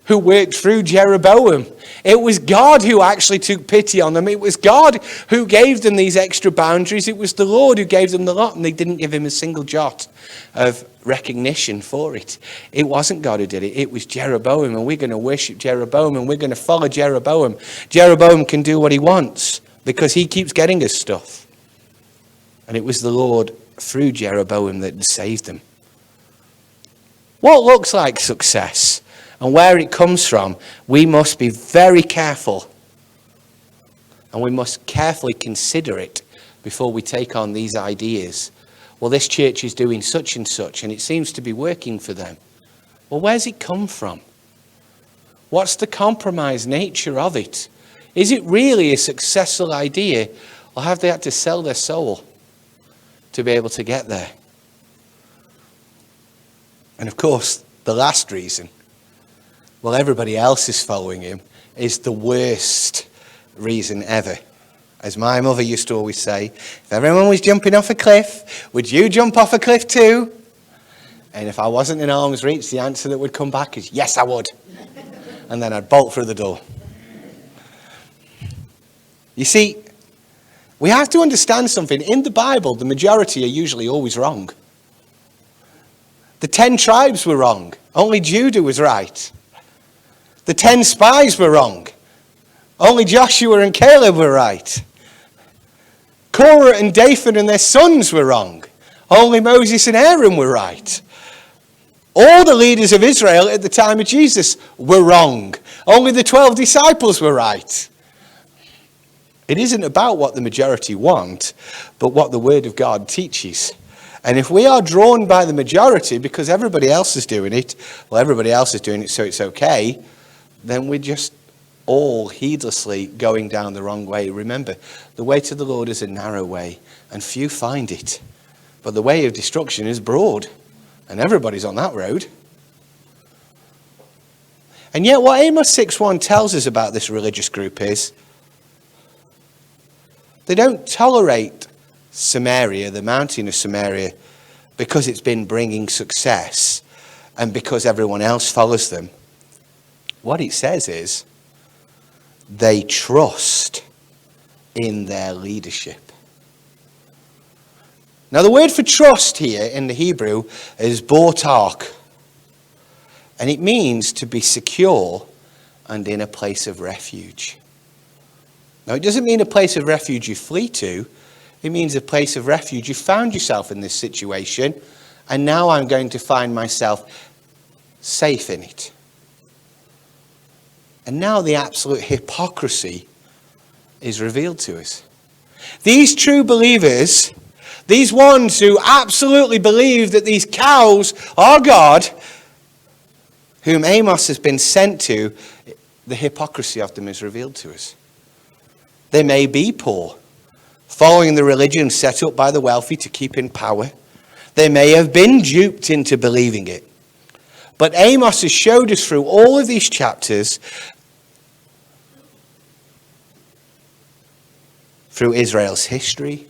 who worked through Jeroboam. It was God who actually took pity on them. It was God who gave them these extra boundaries. It was the Lord who gave them the lot, and they didn't give him a single jot of recognition for it. It wasn't God who did it. It was Jeroboam, and we're going to worship Jeroboam, and we're going to follow Jeroboam. Jeroboam can do what he wants because he keeps getting us stuff. And it was the Lord through Jeroboam that saved them. What looks like success and where it comes from, we must be very careful. And we must carefully consider it before we take on these ideas. Well, this church is doing such and such, and it seems to be working for them. Well, where's it come from? What's the compromise nature of it? Is it really a successful idea, or have they had to sell their soul to be able to get there? And of course, the last reason, well, everybody else is following him, is the worst reason ever. As my mother used to always say, if everyone was jumping off a cliff, would you jump off a cliff too? And if I wasn't in arm's reach, the answer that would come back is, yes, I would. And then I'd bolt through the door. You see, we have to understand something. In the Bible, the majority are usually always wrong. The 10 tribes were wrong. Only Judah was right. The 10 spies were wrong. Only Joshua and Caleb were right. Korah and Dathan and their sons were wrong. Only Moses and Aaron were right. All the leaders of Israel at the time of Jesus were wrong. Only the 12 disciples were right. It isn't about what the majority want, but what the Word of God teaches. And if we are drawn by the majority because everybody else is doing it, well, everybody else is doing it, so it's okay, then we're just all heedlessly going down the wrong way. Remember, the way to the Lord is a narrow way, and few find it. But the way of destruction is broad, and everybody's on that road. And yet what Amos 6:1 tells us about this religious group is, they don't tolerate Samaria, the mountain of Samaria, because it's been bringing success and because everyone else follows them. What it says is, they trust in their leadership. Now the word for trust here in the Hebrew is botark, and it means to be secure and in a place of refuge. Now it doesn't mean a place of refuge you flee to. It means a place of refuge. You found yourself in this situation, and now I'm going to find myself safe in it. And now the absolute hypocrisy is revealed to us. These true believers, these ones who absolutely believe that these cows are God, whom Amos has been sent to, the hypocrisy of them is revealed to us. They may be poor, following the religion set up by the wealthy to keep in power. They may have been duped into believing it. But Amos has showed us through all of these chapters, through Israel's history,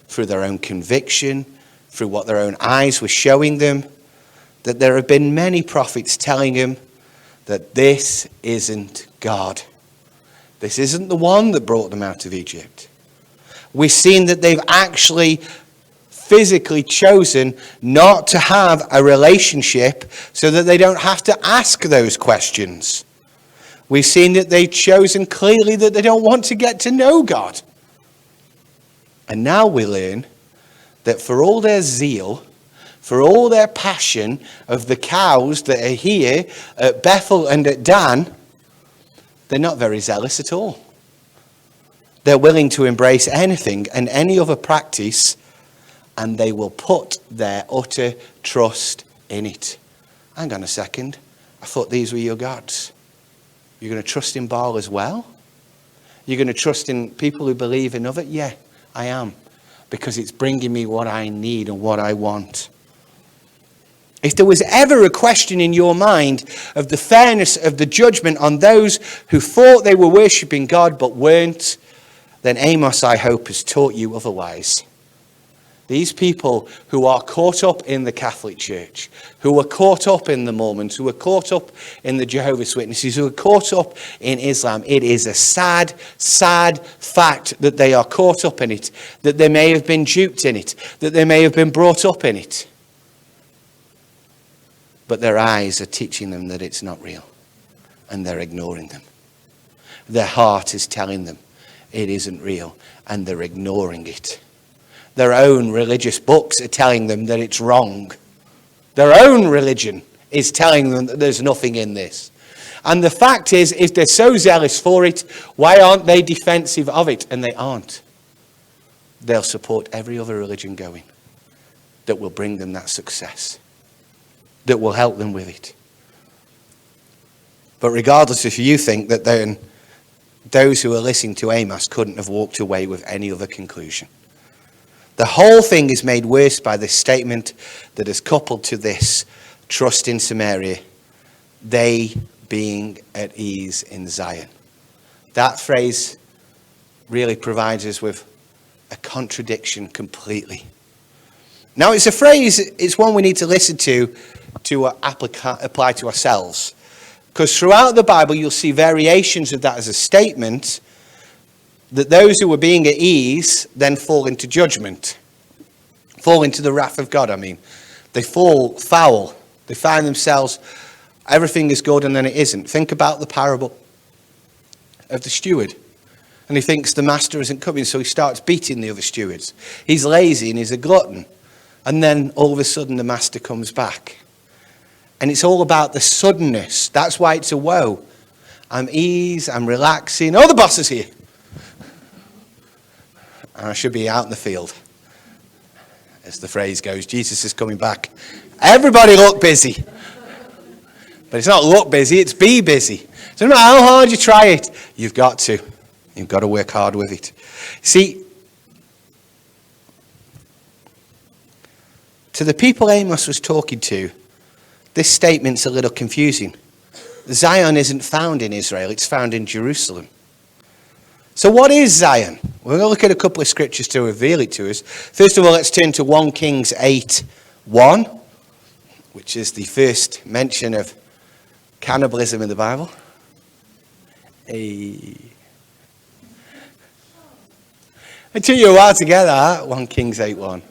through their own conviction, through what their own eyes were showing them, that there have been many prophets telling them that this isn't God. This isn't the one that brought them out of Egypt. We've seen that they've actually physically chosen not to have a relationship so that they don't have to ask those questions. We've seen that they've chosen clearly that they don't want to get to know God. And now we learn that for all their zeal, for all their passion of the cows that are here at Bethel and at Dan, they're not very zealous at all. They're willing to embrace anything and any other practice, and they will put their utter trust in it. Hang on a second. I thought these were your gods. You're going to trust in Baal as well? You're going to trust in people who believe in other? Yeah, I am. Because it's bringing me what I need and what I want. If there was ever a question in your mind of the fairness of the judgment on those who thought they were worshipping God but weren't, then Amos, I hope, has taught you otherwise. These people who are caught up in the Catholic Church, who are caught up in the Mormons, who are caught up in the Jehovah's Witnesses, who are caught up in Islam, it is a sad, sad fact that they are caught up in it, that they may have been duped in it, that they may have been brought up in it. But their eyes are teaching them that it's not real, and they're ignoring them. Their heart is telling them it isn't real, and they're ignoring it. Their own religious books are telling them that it's wrong. Their own religion is telling them that there's nothing in this. And the fact is, if they're so zealous for it, why aren't they defensive of it? And they aren't. They'll support every other religion going that will bring them that success, that will help them with it. But regardless if you think that then those who are listening to Amos couldn't have walked away with any other conclusion. The whole thing is made worse by this statement that is coupled to this trust in Samaria, they being at ease in Zion. That phrase really provides us with a contradiction completely. Now it's a phrase, it's one we need to listen to apply to ourselves. Because throughout the Bible you'll see variations of that as a statement that those who are being at ease then fall into judgment. Fall into the wrath of God, They fall foul. They find themselves, everything is good and then it isn't. Think about the parable of the steward. And he thinks the master isn't coming, so he starts beating the other stewards. He's lazy and he's a glutton. And then all of a sudden the master comes back. And it's all about the suddenness. That's why it's a woe. I'm ease, I'm relaxing. Oh, the boss is here. And I should be out in the field. As the phrase goes, Jesus is coming back. Everybody look busy. But it's not look busy, it's be busy. So no matter how hard you try it, you've got to. You've got to work hard with it. See, to the people Amos was talking to, this statement's a little confusing. Zion isn't found in Israel, it's found in Jerusalem. So what is Zion? We're going to look at a couple of scriptures to reveal it to us. First of all, let's turn to 1 Kings 8:1, which is the first mention of cannibalism in the Bible. I took you a while to get that, 1 Kings 8:1.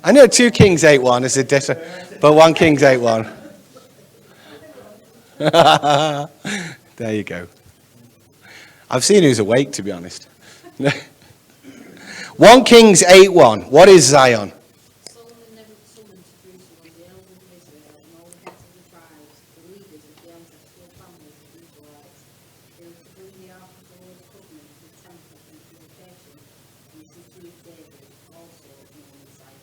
I know 2 Kings 8:1 is a different, but 1 Kings 8:1. There you go. I've seen who's awake, to be honest. 1 Kings 8:1. What is Zion?
Solomon never summoned to Jerusalem the elders of Israel and all the heads of the tribes, the leaders of the ancestral families of the Israelites. They were to bring the ark of the Lord's covenant to the temple and to the location in the city of David, also known as Zion.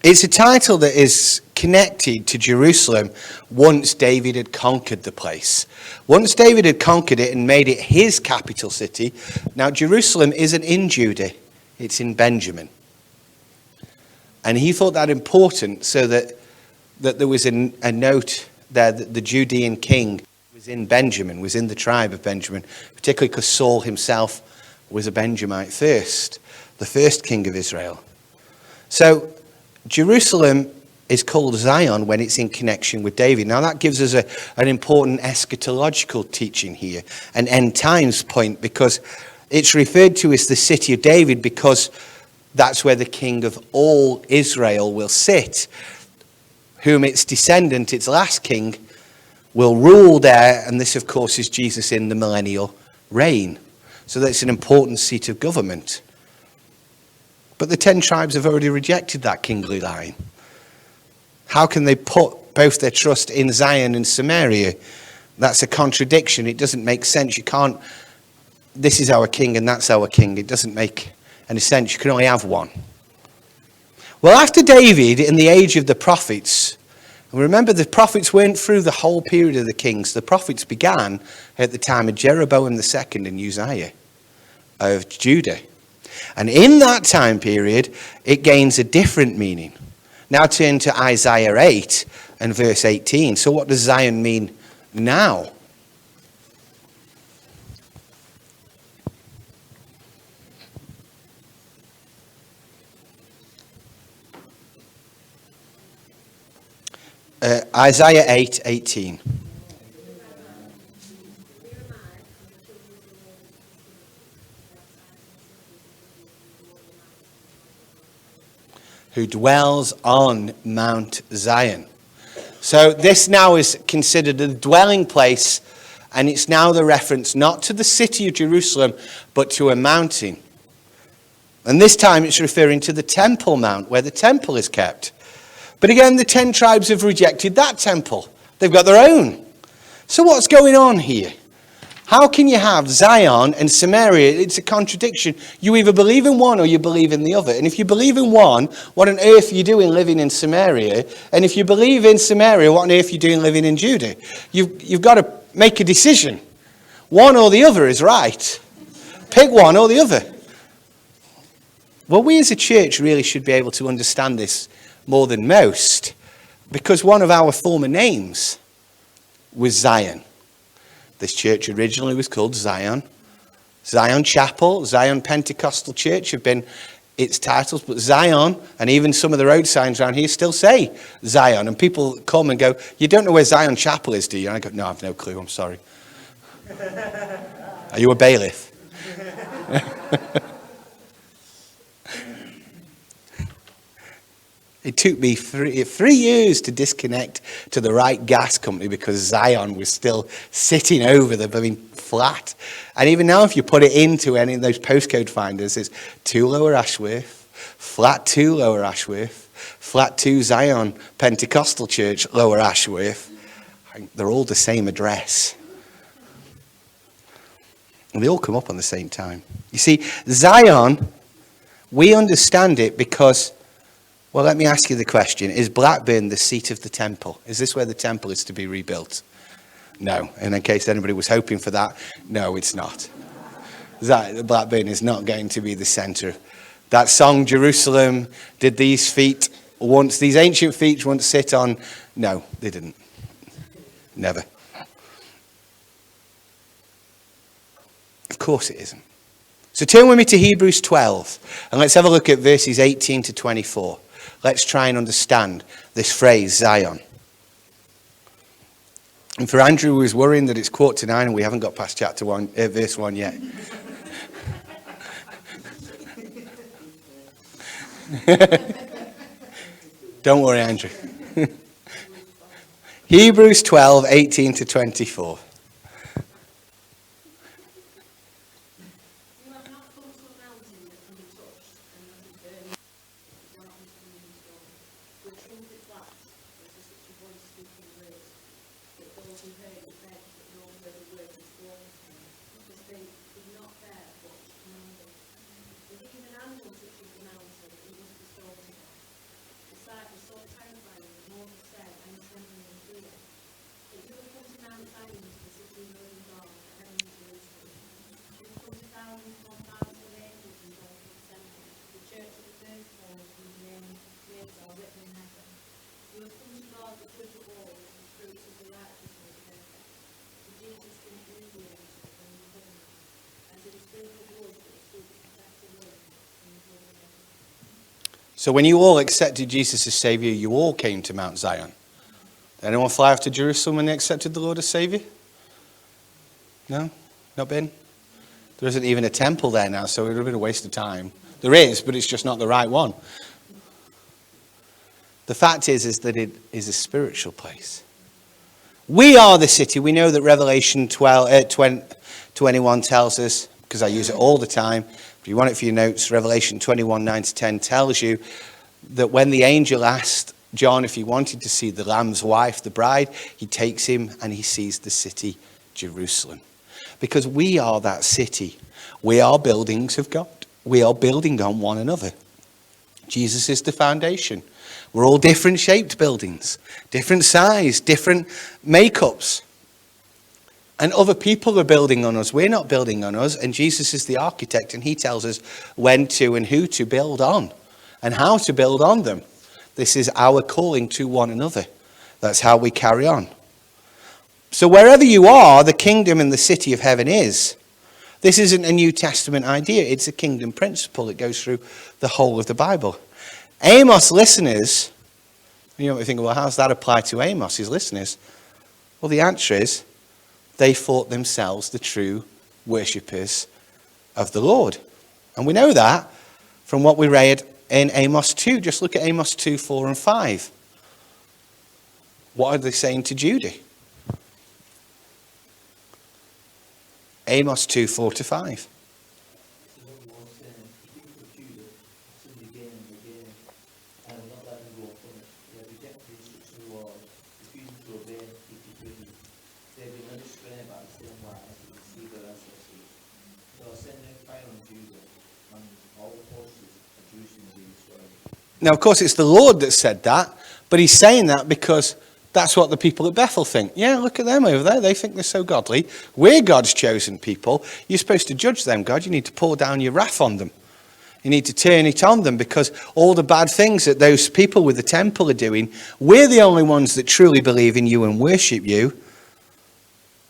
It's a title that is connected to Jerusalem once David had conquered the place. Once David had conquered it and made it his capital city, now Jerusalem isn't in Judah, it's in Benjamin. And he thought that important so that there was a note there that the Judean king was in Benjamin, was in the tribe of Benjamin, particularly because Saul himself was a Benjamite first, the first king of Israel. So Jerusalem is called Zion when it's in connection with David. Now that gives us an important eschatological teaching here, an end times point, because it's referred to as the city of David because that's where the king of all Israel will sit, whom its descendant, its last king, will rule there. And this, of course, is Jesus in the millennial reign. So that's an important seat of government. But the 10 tribes have already rejected that kingly line. How can they put both their trust in Zion and Samaria? That's a contradiction. It doesn't make sense. You can't, this is our king and that's our king. It doesn't make any sense. You can only have one. Well, after David, in the age of the prophets, and remember the prophets weren't through the whole period of the kings. The prophets began at the time of Jeroboam II and Uzziah of Judah. And in that time period, it gains a different meaning. Now turn to Isaiah 8 and verse 18. So what does Zion mean now? Isaiah 8:18. Who dwells on Mount Zion. So this now is considered a dwelling place, and it's now the reference not to the city of Jerusalem, but to a mountain. And this time it's referring to the Temple Mount, where the temple is kept. But again, the 10 tribes have rejected that temple. They've got their own. So what's going on here? How can you have Zion and Samaria? It's a contradiction. You either believe in one or you believe in the other. And if you believe in one, what on earth are you doing living in Samaria? And if you believe in Samaria, what on earth are you doing living in Judah? You've got to make a decision. One or the other is right. Pick one or the other. Well, we as a church really should be able to understand this more than most, because one of our former names was Zion. This church originally was called Zion. Zion Chapel, Zion Pentecostal Church have been its titles, but Zion, and even some of the road signs around here still say Zion. And people come and go, "You don't know where Zion Chapel is, do you?" And I go, "No, I've no clue, I'm sorry." Are you a bailiff? It took me 3 years to disconnect to the right gas company because Zion was still sitting over the flat. And even now, if you put it into any of those postcode finders, it's 2 Lower Ashworth, flat 2 Lower Ashworth, flat 2 Zion Pentecostal Church, Lower Ashworth. They're all the same address. And they all come up on the same time. You see, Zion, we understand it because, well, let me ask you the question. Is Blackburn the seat of the temple? Is this where the temple is to be rebuilt? No. And in case anybody was hoping for that, no, it's not. Blackburn is not going to be the center. That song, Jerusalem, did these ancient feet once sit on? No, they didn't. Never. Of course it isn't. So turn with me to Hebrews 12, and let's have a look at verses 18 to 24. Let's try and understand this phrase, Zion. And for Andrew, who was worrying that it's 8:45 and we haven't got past verse 1 yet. Don't worry, Andrew. Hebrews 12, 18 to 24. So when you all accepted Jesus as Saviour, you all came to Mount Zion. Did anyone fly off to Jerusalem when they accepted the Lord as Saviour? No? Not been? There isn't even a temple there now, so it would have been a waste of time. There is, but it's just not the right one. The fact is that it is a spiritual place. We are the city. We know that Revelation 21 tells us, because I use it all the time. If you want it for your notes, Revelation 21, 9-10 tells you that when the angel asked John if he wanted to see the Lamb's wife, the bride, he takes him and he sees the city, Jerusalem. Because we are that city. We are buildings of God. We are building on one another. Jesus is the foundation. We're all different shaped buildings, different size, different makeups. And other people are building on us. We're not building on us. And Jesus is the architect, and he tells us when to and who to build on and how to build on them. This is our calling to one another. That's how we carry on. So wherever you are, the kingdom and the city of heaven is. This isn't a New Testament idea. It's a kingdom principle that goes through the whole of the Bible. Amos listeners, you might think, well, how does that apply to Amos, his listeners? Well, the answer is they thought themselves the true worshippers of the Lord. And we know that from what we read in Amos 2. Just look at Amos 2, 4 and 5. What are they saying to Judah? Amos 2, 4 to 5. Now, of course, it's the Lord that said that, but he's saying that because that's what the people at Bethel think. Yeah, look at them over there. They think they're so godly. We're God's chosen people. You're supposed to judge them, God. You need to pour down your wrath on them. You need to turn it on them because all the bad things that those people with the temple are doing, we're the only ones that truly believe in you and worship you.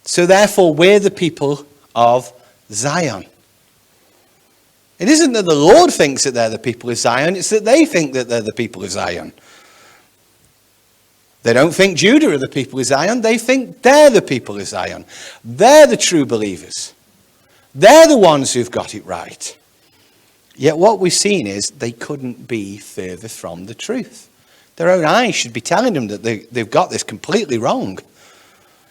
So therefore, we're the people of Zion. It isn't that the Lord thinks that they're the people of Zion. It's that they think that they're the people of Zion. They don't think Judah are the people of Zion. They think they're the people of Zion. They're the true believers. They're the ones who've got it right. Yet what we've seen is they couldn't be further from the truth. Their own eyes should be telling them that they've got this completely wrong.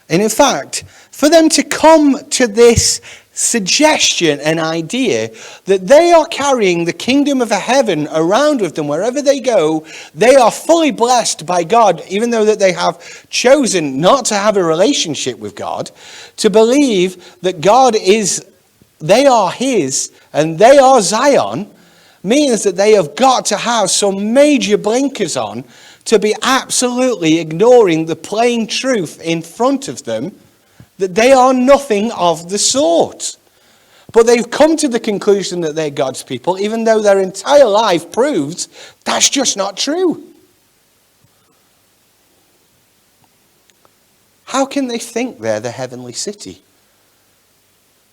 And in fact, for them to come to this suggestion and idea that they are carrying the kingdom of heaven around with them wherever they go, they are fully blessed by God, even though that they have chosen not to have a relationship with God, to believe that God is, they are his and they are Zion, means that they have got to have some major blinkers on to be absolutely ignoring the plain truth in front of them, that they are nothing of the sort. But they've come to the conclusion that they're God's people, even though their entire life proves that's just not true. How can they think they're the heavenly city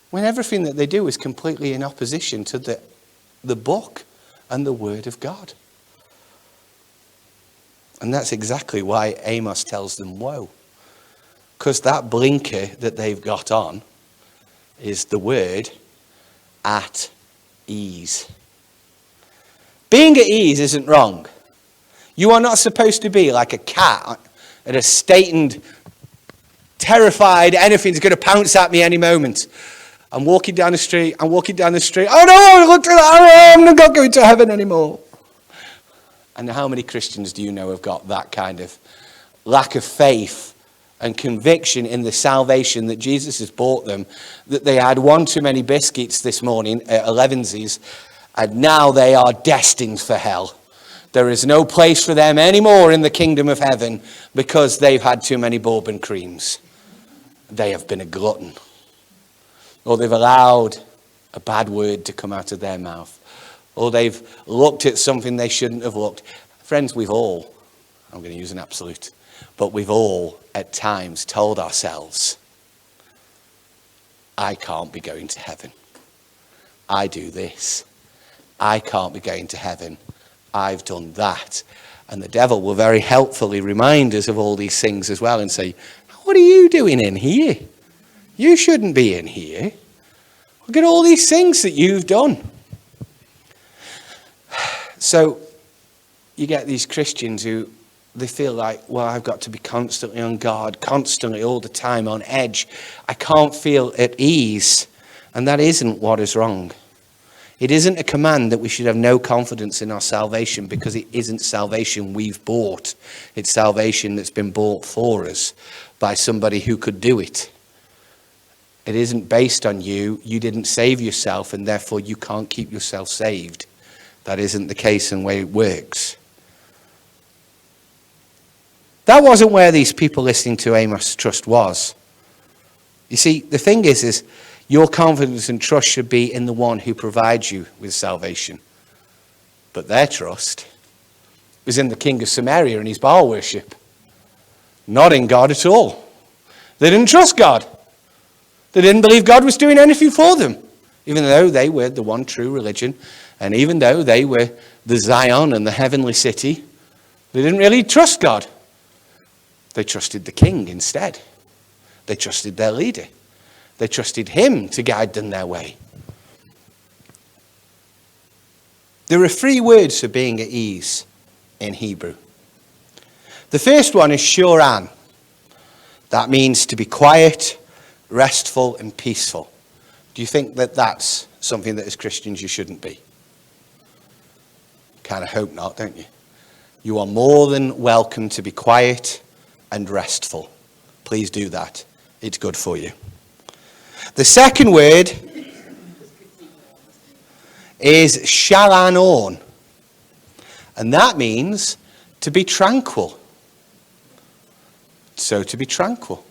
when everything that they do is completely in opposition to the book and the word of God? And that's exactly why Amos tells them woe. Because that blinker that they've got on is the word at ease. Being at ease isn't wrong. You are not supposed to be like a cat at a statened, terrified, anything's going to pounce at me any moment. I'm walking down the street. Oh no, look at that. I'm not going to heaven anymore. And how many Christians do you know have got that kind of lack of faith and conviction in the salvation that Jesus has bought them, that they had one too many biscuits this morning at 11's, and now they are destined for hell. There is no place for them anymore in the kingdom of heaven because they've had too many bourbon creams. They have been a glutton. Or they've allowed a bad word to come out of their mouth. Or they've looked at something they shouldn't have looked. Friends, we've all, I'm going to use an absolute, but we've all at times told ourselves, I can't be going to heaven. I do this. I can't be going to heaven. I've done that. And the devil will very helpfully remind us of all these things as well and say, what are you doing in here? You shouldn't be in here. Look at all these things that you've done. So you get these Christians who they feel like, well, I've got to be constantly on guard, constantly all the time on edge. I can't feel at ease. And that isn't what is wrong. It isn't a command that we should have no confidence in our salvation, because it isn't salvation we've bought. It's salvation that's been bought for us by somebody who could do it. It isn't based on you. You didn't save yourself, and therefore you can't keep yourself saved. That isn't the case and the way it works. That wasn't where these people listening to Amos' trust was. You see, the thing is your confidence and trust should be in the one who provides you with salvation. But their trust was in the king of Samaria and his Baal worship, not in God at all. They didn't trust God. They didn't believe God was doing anything for them, even though they were the one true religion, and even though they were the Zion and the heavenly city. They didn't really trust God. They trusted the king instead. They trusted their leader. They trusted him to guide them their way. There are 3 words for being at ease in Hebrew. The first one is shuran. That means to be quiet, restful, and peaceful. Do you think that that's something that as Christians you shouldn't be? Kind of hope not, don't you? You are more than welcome to be quiet and restful. Please do that. It's good for you. The second word is shalanon, and that means to be tranquil. So to be tranquil.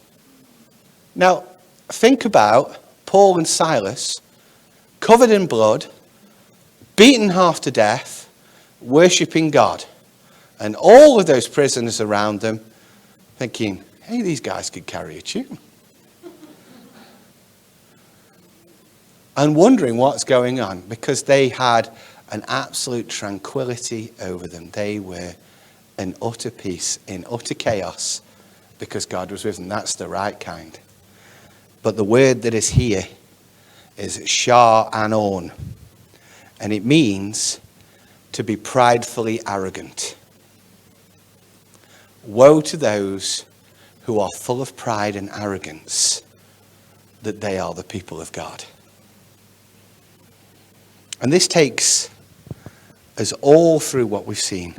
Now, think about Paul and Silas, covered in blood, beaten half to death, worshipping God, and all of those prisoners around them thinking, hey, these guys could carry a tune. And wondering what's going on, because they had an absolute tranquility over them. They were in utter peace, in utter chaos, because God was with them. That's the right kind. But the word that is here is sha'anon, and it means to be pridefully arrogant. Woe to those who are full of pride and arrogance, that they are the people of God. And this takes us all through what we've seen.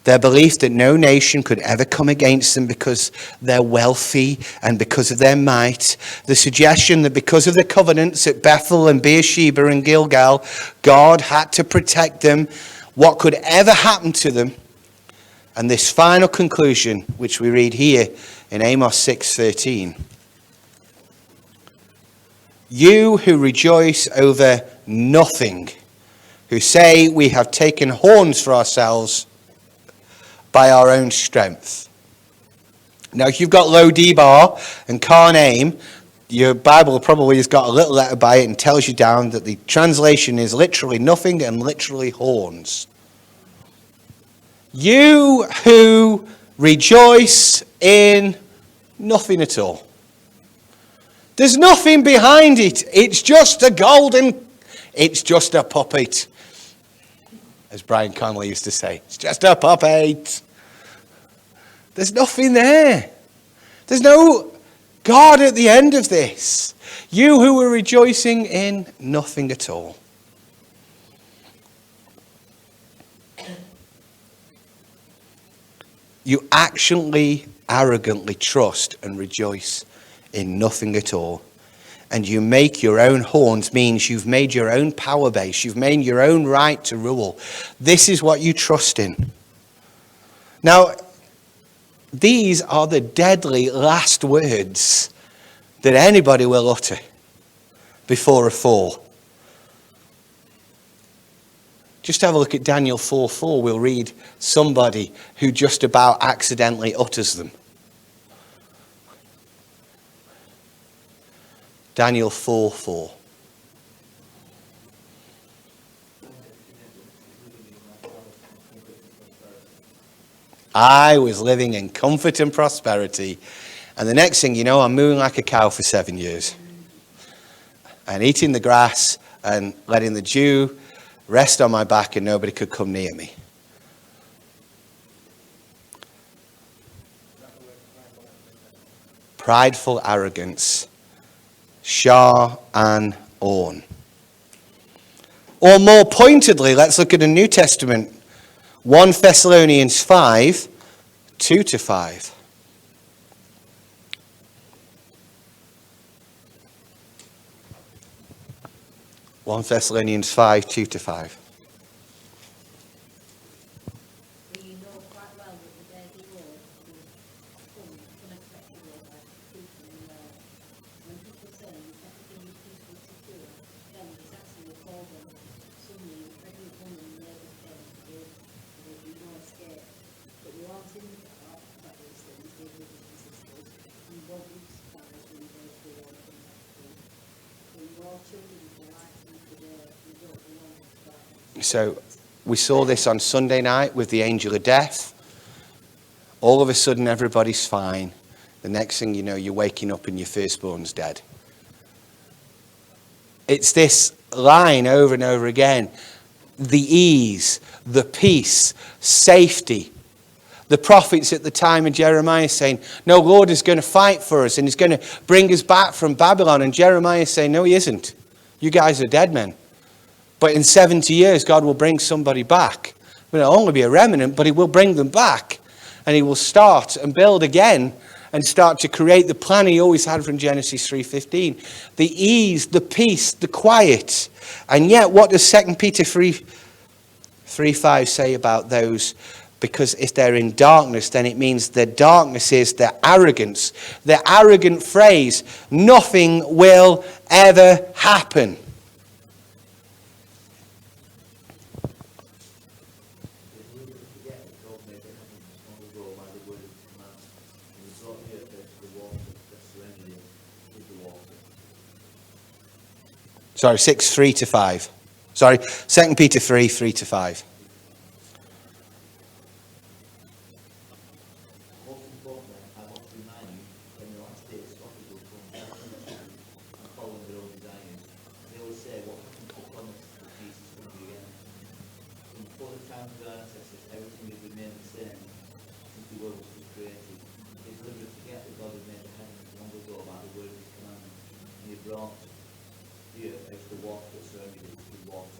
Their belief that no nation could ever come against them because they're wealthy and because of their might. The suggestion that because of the covenants at Bethel and Beersheba and Gilgal, God had to protect them. What could ever happen to them? And this final conclusion, which we read here in Amos 6:13. You who rejoice over nothing, who say we have taken horns for ourselves by our own strength. Now, if you've got Lo Debar and Carnaim, your Bible probably has got a little letter by it and tells you down that the translation is literally nothing and literally horns. You who rejoice in nothing at all. There's nothing behind it. It's just it's just a puppet. As Brian Connolly used to say, it's just a puppet. There's nothing there. There's no God at the end of this. You who are rejoicing in nothing at all. You actually arrogantly trust and rejoice in nothing at all. And you make your own horns, means you've made your own power base. You've made your own right to rule. This is what you trust in. Now, these are the deadly last words that anybody will utter before a fall. Just have a look at Daniel 4:4. We'll read somebody who just about accidentally utters them. Daniel 4:4. I was living in comfort and prosperity. And the next thing you know, I'm mooing like a cow for 7 years. And eating the grass and letting the dew rest on my back and nobody could come near me. Prideful arrogance. Shah and Orn. Or more pointedly, let's look at the New Testament. 1 Thessalonians 5, 2-5. One Thessalonians 5, 2-5.
You know quite well that the day of the Lord will come unexpectedly like a thief in the night. When people say everything is peaceful and secure, then it's actually a problem. Suddenly, a pregnant woman in the neighbour's case will be no escape. But you aren't in the dark about these things, dear brothers and sisters. You won't be surprised when the day of the Lord comes after you. For you are children of the light and of the day. You don't belong to darkness.
So we saw this on Sunday night with the angel of death. All of a sudden, everybody's fine. The next thing you know, you're waking up and your firstborn's dead. It's this line over and over again. The ease, the peace, safety. The prophets at the time of Jeremiah saying, no, Lord is going to fight for us and he's going to bring us back from Babylon. And Jeremiah is saying, no, he isn't. You guys are dead men. But in 70 years, God will bring somebody back. It'll only be a remnant, but he will bring them back. And he will start and build again and start to create the plan he always had from Genesis 3:15. The ease, the peace, the quiet. And yet, what does 2 Peter 3:5 say about those? Because if they're in darkness, then it means their darkness is their arrogance. Their arrogant phrase, nothing will ever happen. Sorry, 3:5. Sorry, 2 Peter 3:3-5.
Most importantly, I want to remind you, in the last days, scoffers will come doubting the truth and following their own desires. They will say, what happened to the promise that Jesus would be again? From before the time of our ancestors, everything has remained the same since the world was created. He deliberately forget that God had made the heavens long ago by the word of his command, and he brought the earth out of the water that surrounded it with water.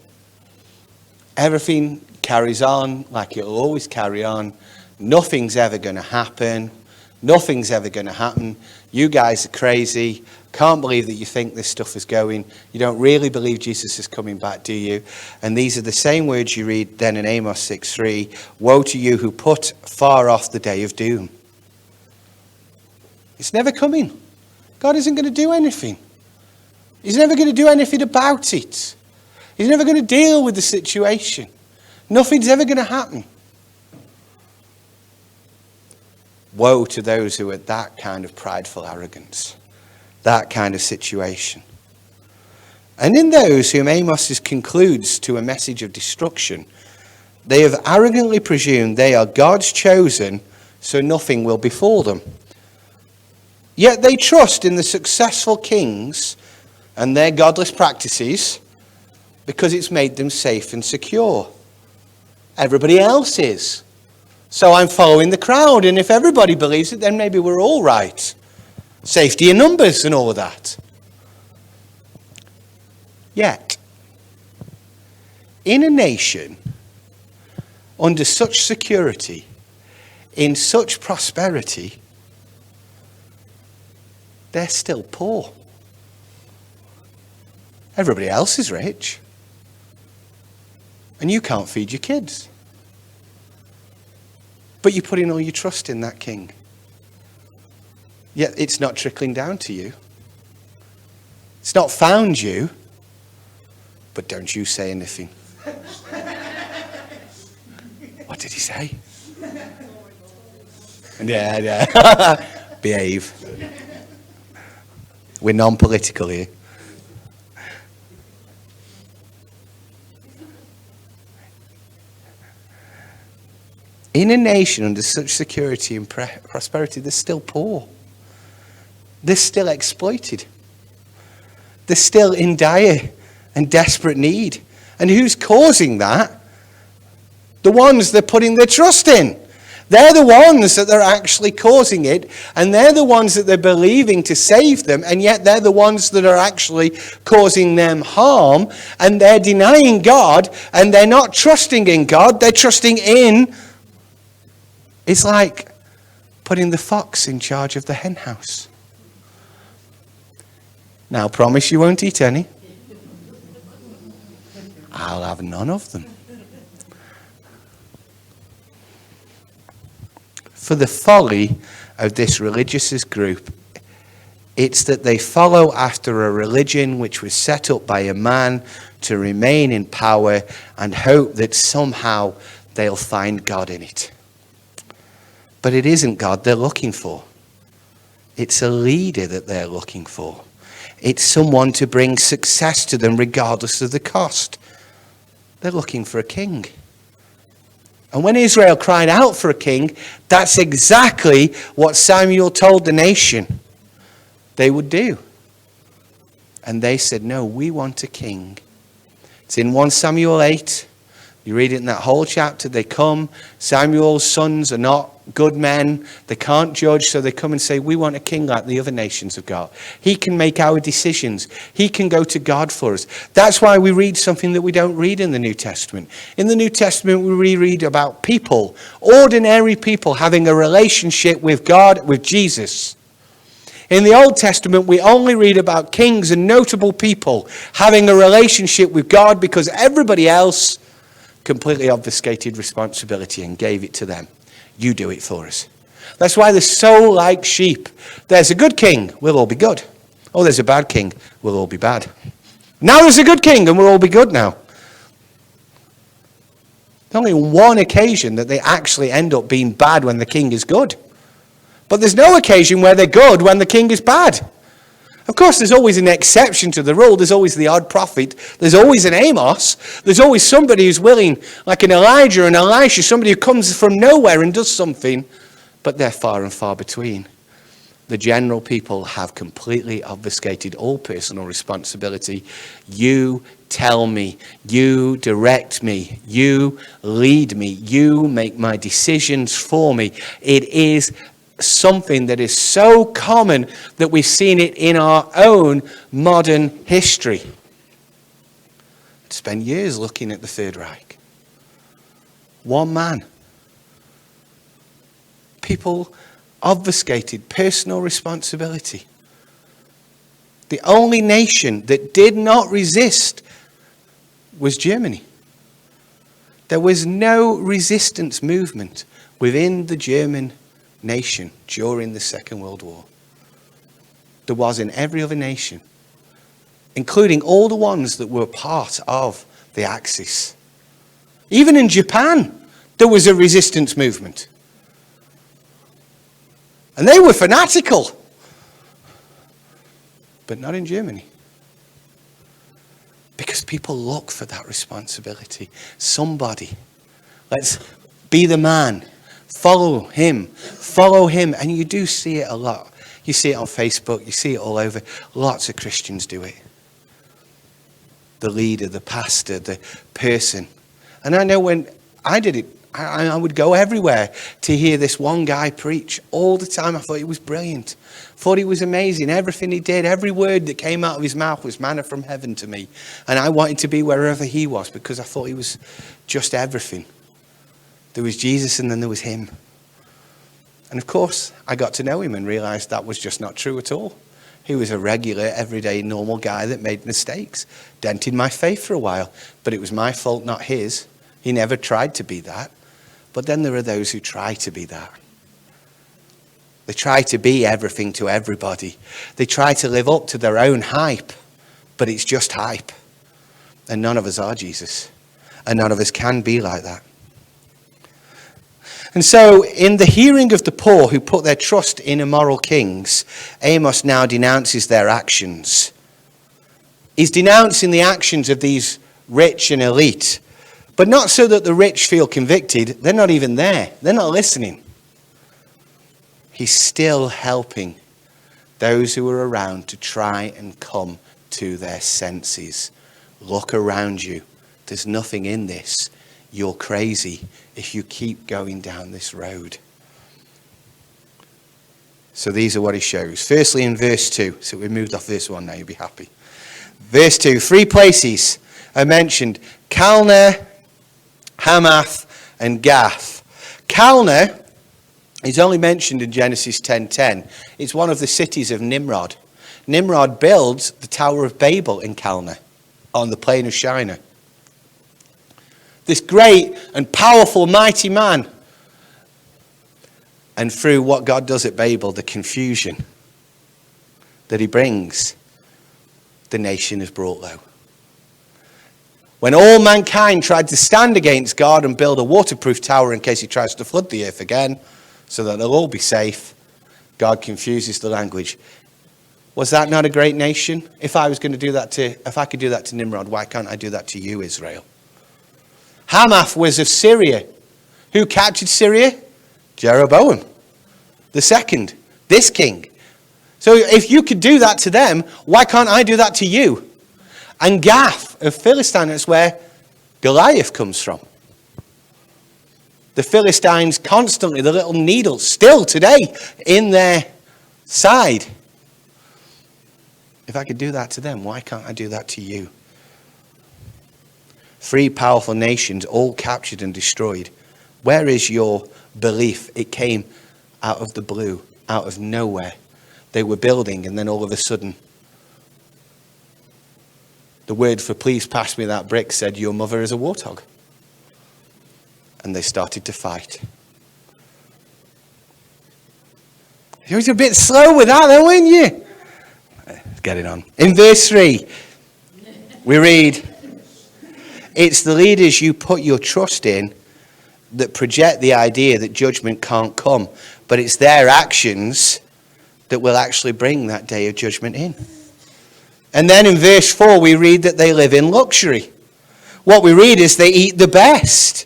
Everything carries on like it'll always carry on. Nothing's ever going to happen. Nothing's ever going to happen. You guys are crazy. Can't believe that you think this stuff is going. You don't really believe Jesus is coming back, do you? And these are the same words you read then in Amos 6:3. Woe to you who put far off the day of doom. It's never coming. God isn't going to do anything. He's never going to do anything about it. He's never going to deal with the situation. Nothing's ever going to happen. Woe to those who are that kind of prideful arrogance, that kind of situation. And in those whom Amos concludes to a message of destruction, they have arrogantly presumed they are God's chosen, so nothing will befall them. Yet they trust in the successful kings and their godless practices because it's made them safe and secure. Everybody else is. So I'm following the crowd, and if everybody believes it, then maybe we're all right. Safety in numbers and all of that. Yet, in a nation under such security, in such prosperity, they're still poor. Everybody else is rich. And you can't feed your kids. But you're putting all your trust in that king. Yet it's not trickling down to you. It's not found you. But don't you say anything. What did he say? Yeah. Behave. We're non-political here. In a nation under such security and prosperity, they're still poor. They're still exploited. They're still in dire and desperate need. And who's causing that? The ones they're putting their trust in. They're the ones that they're actually causing it, and they're the ones that they're believing to save them, and yet they're the ones that are actually causing them harm, and they're denying God, and they're not trusting in God, they're trusting in... It's like putting the fox in charge of the hen house. Now, promise you won't eat any. I'll have none of them. For the folly of this religious group, it's that they follow after a religion which was set up by a man to remain in power and hope that somehow they'll find God in it. But it isn't God they're looking for. It's a leader that they're looking for. It's someone to bring success to them regardless of the cost. They're looking for a king. And when Israel cried out for a king, that's exactly what Samuel told the nation they would do. And they said, no, we want a king. It's in 1 Samuel 8. You read it in that whole chapter. They come. Samuel's sons are not good men. They can't judge, so they come and say, we want a king like the other nations have got. He can make our decisions. He can go to God for us. That's why we read something that we don't read in the New Testament. In the New Testament, we read about people, ordinary people having a relationship with God, with Jesus. In the Old Testament, we only read about kings and notable people having a relationship with God because everybody else completely obfuscated responsibility and gave it to them. You do it for us. That's why they're so like sheep. There's a good king, we'll all be good. Oh, there's a bad king, we'll all be bad. Now there's a good king and we'll all be good now. There's only one occasion that they actually end up being bad when the king is good. But there's no occasion where they're good when the king is bad. Of course, there's always an exception to the rule. There's always the odd prophet. There's always an Amos. There's always somebody who's willing, like an Elijah and Elisha, somebody who comes from nowhere and does something. But they're far and far between. The general people have completely obfuscated all personal responsibility. You tell me. You direct me. You lead me. You make my decisions for me. It is something that is so common that we've seen it in our own modern history. I'd spent years looking at the Third Reich. One man. People obfuscated personal responsibility. The only nation that did not resist was Germany. There was no resistance movement within the German nation during the Second World War. There was in every other nation, including all the ones that were part of the Axis. Even in Japan, there was a resistance movement. And they were fanatical. But not in Germany. Because people look for that responsibility. Somebody. Let's be the man. Follow him. Follow him. And you do see it a lot. You see it on Facebook. You see it all over. Lots of Christians do it. The leader, the pastor, the person. And I know when I did it, I would go everywhere to hear this one guy preach all the time. I thought he was brilliant. Thought he was amazing. Everything he did, every word that came out of his mouth was manna from heaven to me. And I wanted to be wherever he was because I thought he was just everything. There was Jesus and then there was him. And of course, I got to know him and realized that was just not true at all. He was a regular, everyday, normal guy that made mistakes. Dented my faith for a while. But it was my fault, not his. He never tried to be that. But then there are those who try to be that. They try to be everything to everybody. They try to live up to their own hype, but it's just hype. And none of us are Jesus. And none of us can be like that. And so, in the hearing of the poor who put their trust in immoral kings, Amos now denounces their actions. He's denouncing the actions of these rich and elite But not so that the rich feel convicted. They're not even there. They're not listening. He's still helping those who are around to try and come to their senses. Look around you. There's nothing in this. You're crazy if you keep going down this road. So these are what he shows. Firstly, in verse 2. So we moved off verse 1 now, you'll be happy. Verse 2. 3 places are mentioned. Calneh, Hamath, and Gath. Calneh is only mentioned in Genesis 10:10. It's one of the cities of Nimrod. Nimrod builds the Tower of Babel in Calneh on the plain of Shinar. This great and powerful, mighty man. And through what God does at Babel, the confusion that he brings, the nation is brought low. When all mankind tried to stand against God and build a waterproof tower in case he tries to flood the earth again, so that they'll all be safe, God confuses the language. Was that not a great nation? If I could do that to Nimrod, why can't I do that to you, Israel? Hamath was of Syria. Who captured Syria? Jeroboam the second, this king. So if you could do that to them, why can't I do that to you? And Gath of Philistine, that's where Goliath comes from. The Philistines constantly, the little needle, still today in their side. If I could do that to them, why can't I do that to you? 3 powerful nations, all captured and destroyed. Where is your belief? It came out of the blue, out of nowhere. They were building, and then all of a sudden, the word for please pass me that brick said, your mother is a warthog. And they started to fight. You was a bit slow with that, though, weren't you? Let's get it on. In verse 3, we read, it's the leaders you put your trust in that project the idea that judgment can't come, but it's their actions that will actually bring that day of judgment in. And then in verse 4, we read that they live in luxury. What we read is they eat the best.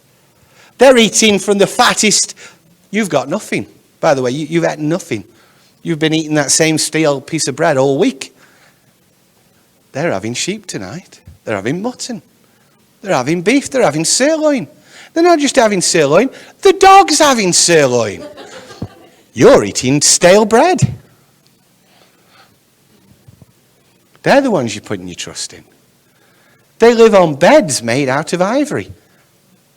They're eating from the fattest. You've got nothing. By the way, you've had nothing. You've been eating that same stale piece of bread all week. They're having sheep tonight. They're having mutton. They're having beef. They're having sirloin. They're not just having sirloin. The dog's having sirloin. You're eating stale bread. They're the ones you're putting your trust in. They live on beds made out of ivory.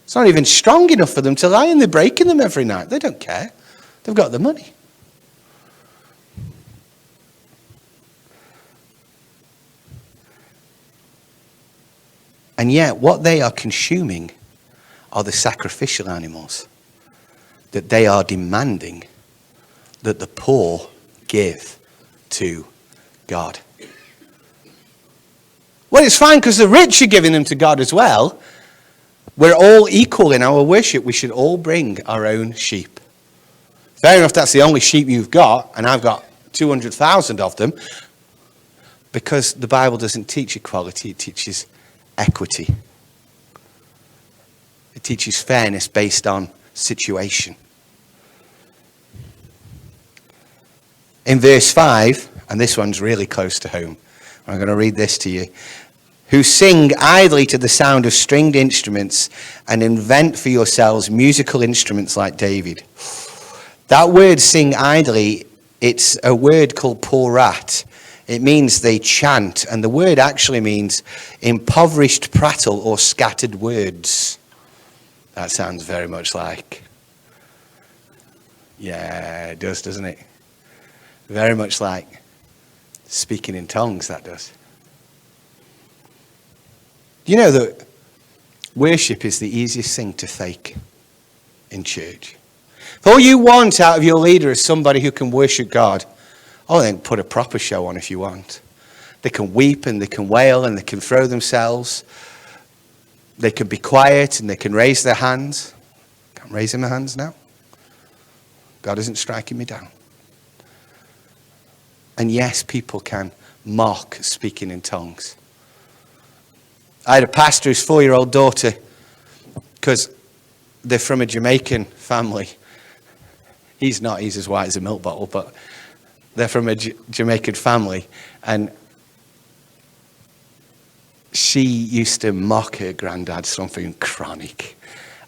It's not even strong enough for them to lie in. They're breaking them every night. They don't care. They've got the money. And yet, what they are consuming are the sacrificial animals that they are demanding that the poor give to God. Well, it's fine because the rich are giving them to God as well. We're all equal in our worship. We should all bring our own sheep. Fair enough, that's the only sheep you've got, and I've got 200,000 of them, because the Bible doesn't teach equality, it teaches equity. It teaches fairness based on situation. In verse 5, and this one's really close to home, I'm going to read this to you. Who sing idly to the sound of stringed instruments and invent for yourselves musical instruments like David. That word sing idly, it's a word called porat. It means they chant, and the word actually means impoverished prattle or scattered words. That sounds very much like, yeah, it does, doesn't it? Very much like speaking in tongues, that does. You know that worship is the easiest thing to fake in church. If all you want out of your leader is somebody who can worship God, then put a proper show on if you want. They can weep and they can wail and they can throw themselves. They can be quiet and they can raise their hands. Can't raise my hands now. God isn't striking me down. And yes, people can mock speaking in tongues. I had a pastor whose 4-year-old daughter because they're from a Jamaican family. He's not, he's as white as a milk bottle, but they're from a Jamaican family. And she used to mock her granddad something chronic.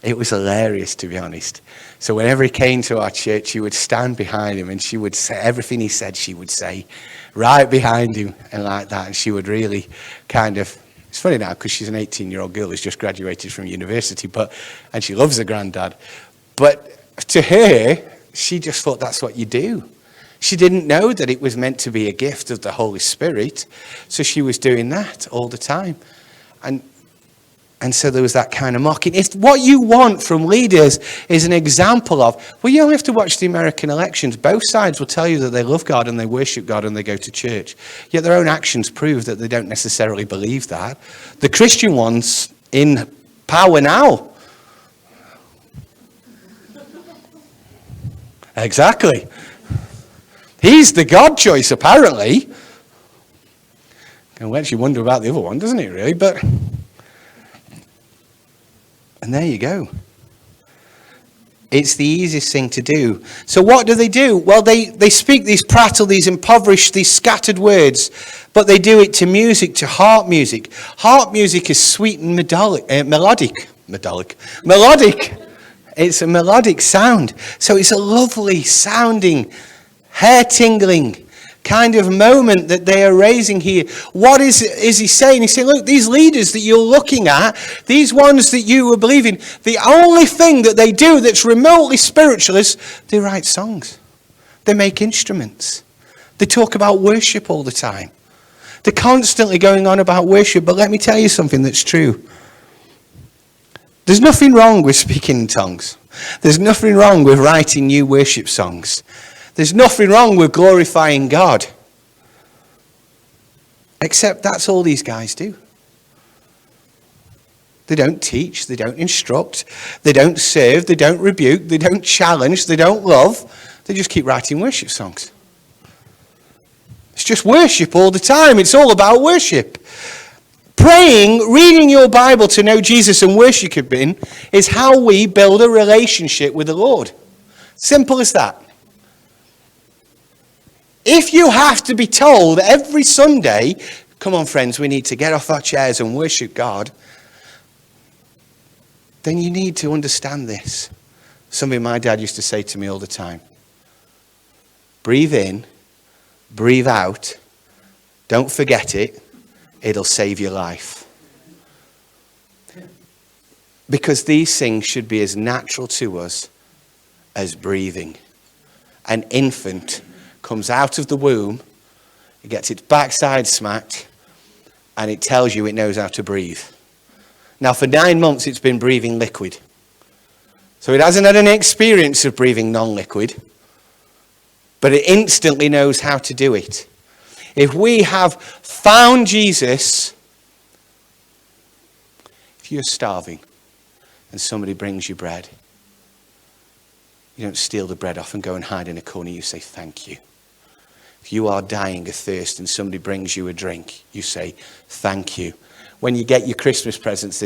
It was hilarious, to be honest. So whenever he came to our church, she would stand behind him and she would say everything he said, she would say right behind him and like that. And she would really kind of, it's funny now because she's an 18-year-old girl who's just graduated from university, and she loves her granddad. But to her, she just thought that's what you do. She didn't know that it was meant to be a gift of the Holy Spirit. So she was doing that all the time. And so there was that kind of mocking. If what you want from leaders is an example of, well, you don't have to watch the American elections. Both sides will tell you that they love God and they worship God and they go to church. Yet their own actions prove that they don't necessarily believe that. The Christian ones in power now. Exactly. He's the God choice, apparently. And lets you wonder about the other one, doesn't it, really? But... and there you go. It's the easiest thing to do. So what do? Well, they speak these prattle, these impoverished, these scattered words, but they do it to music, to harp music. Harp music is sweet and melodic. It's a melodic sound. So it's a lovely sounding, hair-tingling kind of moment that they are raising here. What is he saying? He's saying, look, these leaders that you're looking at, these ones that you were believing, the only thing that they do that's remotely spiritual is they write songs. They make instruments. They talk about worship all the time. They're constantly going on about worship, but let me tell you something that's true. There's nothing wrong with speaking in tongues. There's nothing wrong with writing new worship songs. There's nothing wrong with glorifying God. Except that's all these guys do. They don't teach, they don't instruct, they don't serve, they don't rebuke, they don't challenge, they don't love. They just keep writing worship songs. It's just worship all the time. It's all about worship. Praying, reading your Bible to know Jesus and worshiping is how we build a relationship with the Lord. Simple as that. If you have to be told every Sunday, come on friends, we need to get off our chairs and worship God, then you need to understand this. Something my dad used to say to me all the time. Breathe in, breathe out, don't forget it, it'll save your life. Because these things should be as natural to us as breathing. An infant comes out of the womb, it gets its backside smacked, and it tells you it knows how to breathe. Now, for 9 months, it's been breathing liquid. So it hasn't had any experience of breathing non-liquid, but it instantly knows how to do it. If we have found Jesus, if you're starving and somebody brings you bread, you don't steal the bread off and go and hide in a corner. You say, thank you. If you are dying of thirst and somebody brings you a drink, you say, thank you. When you get your Christmas presents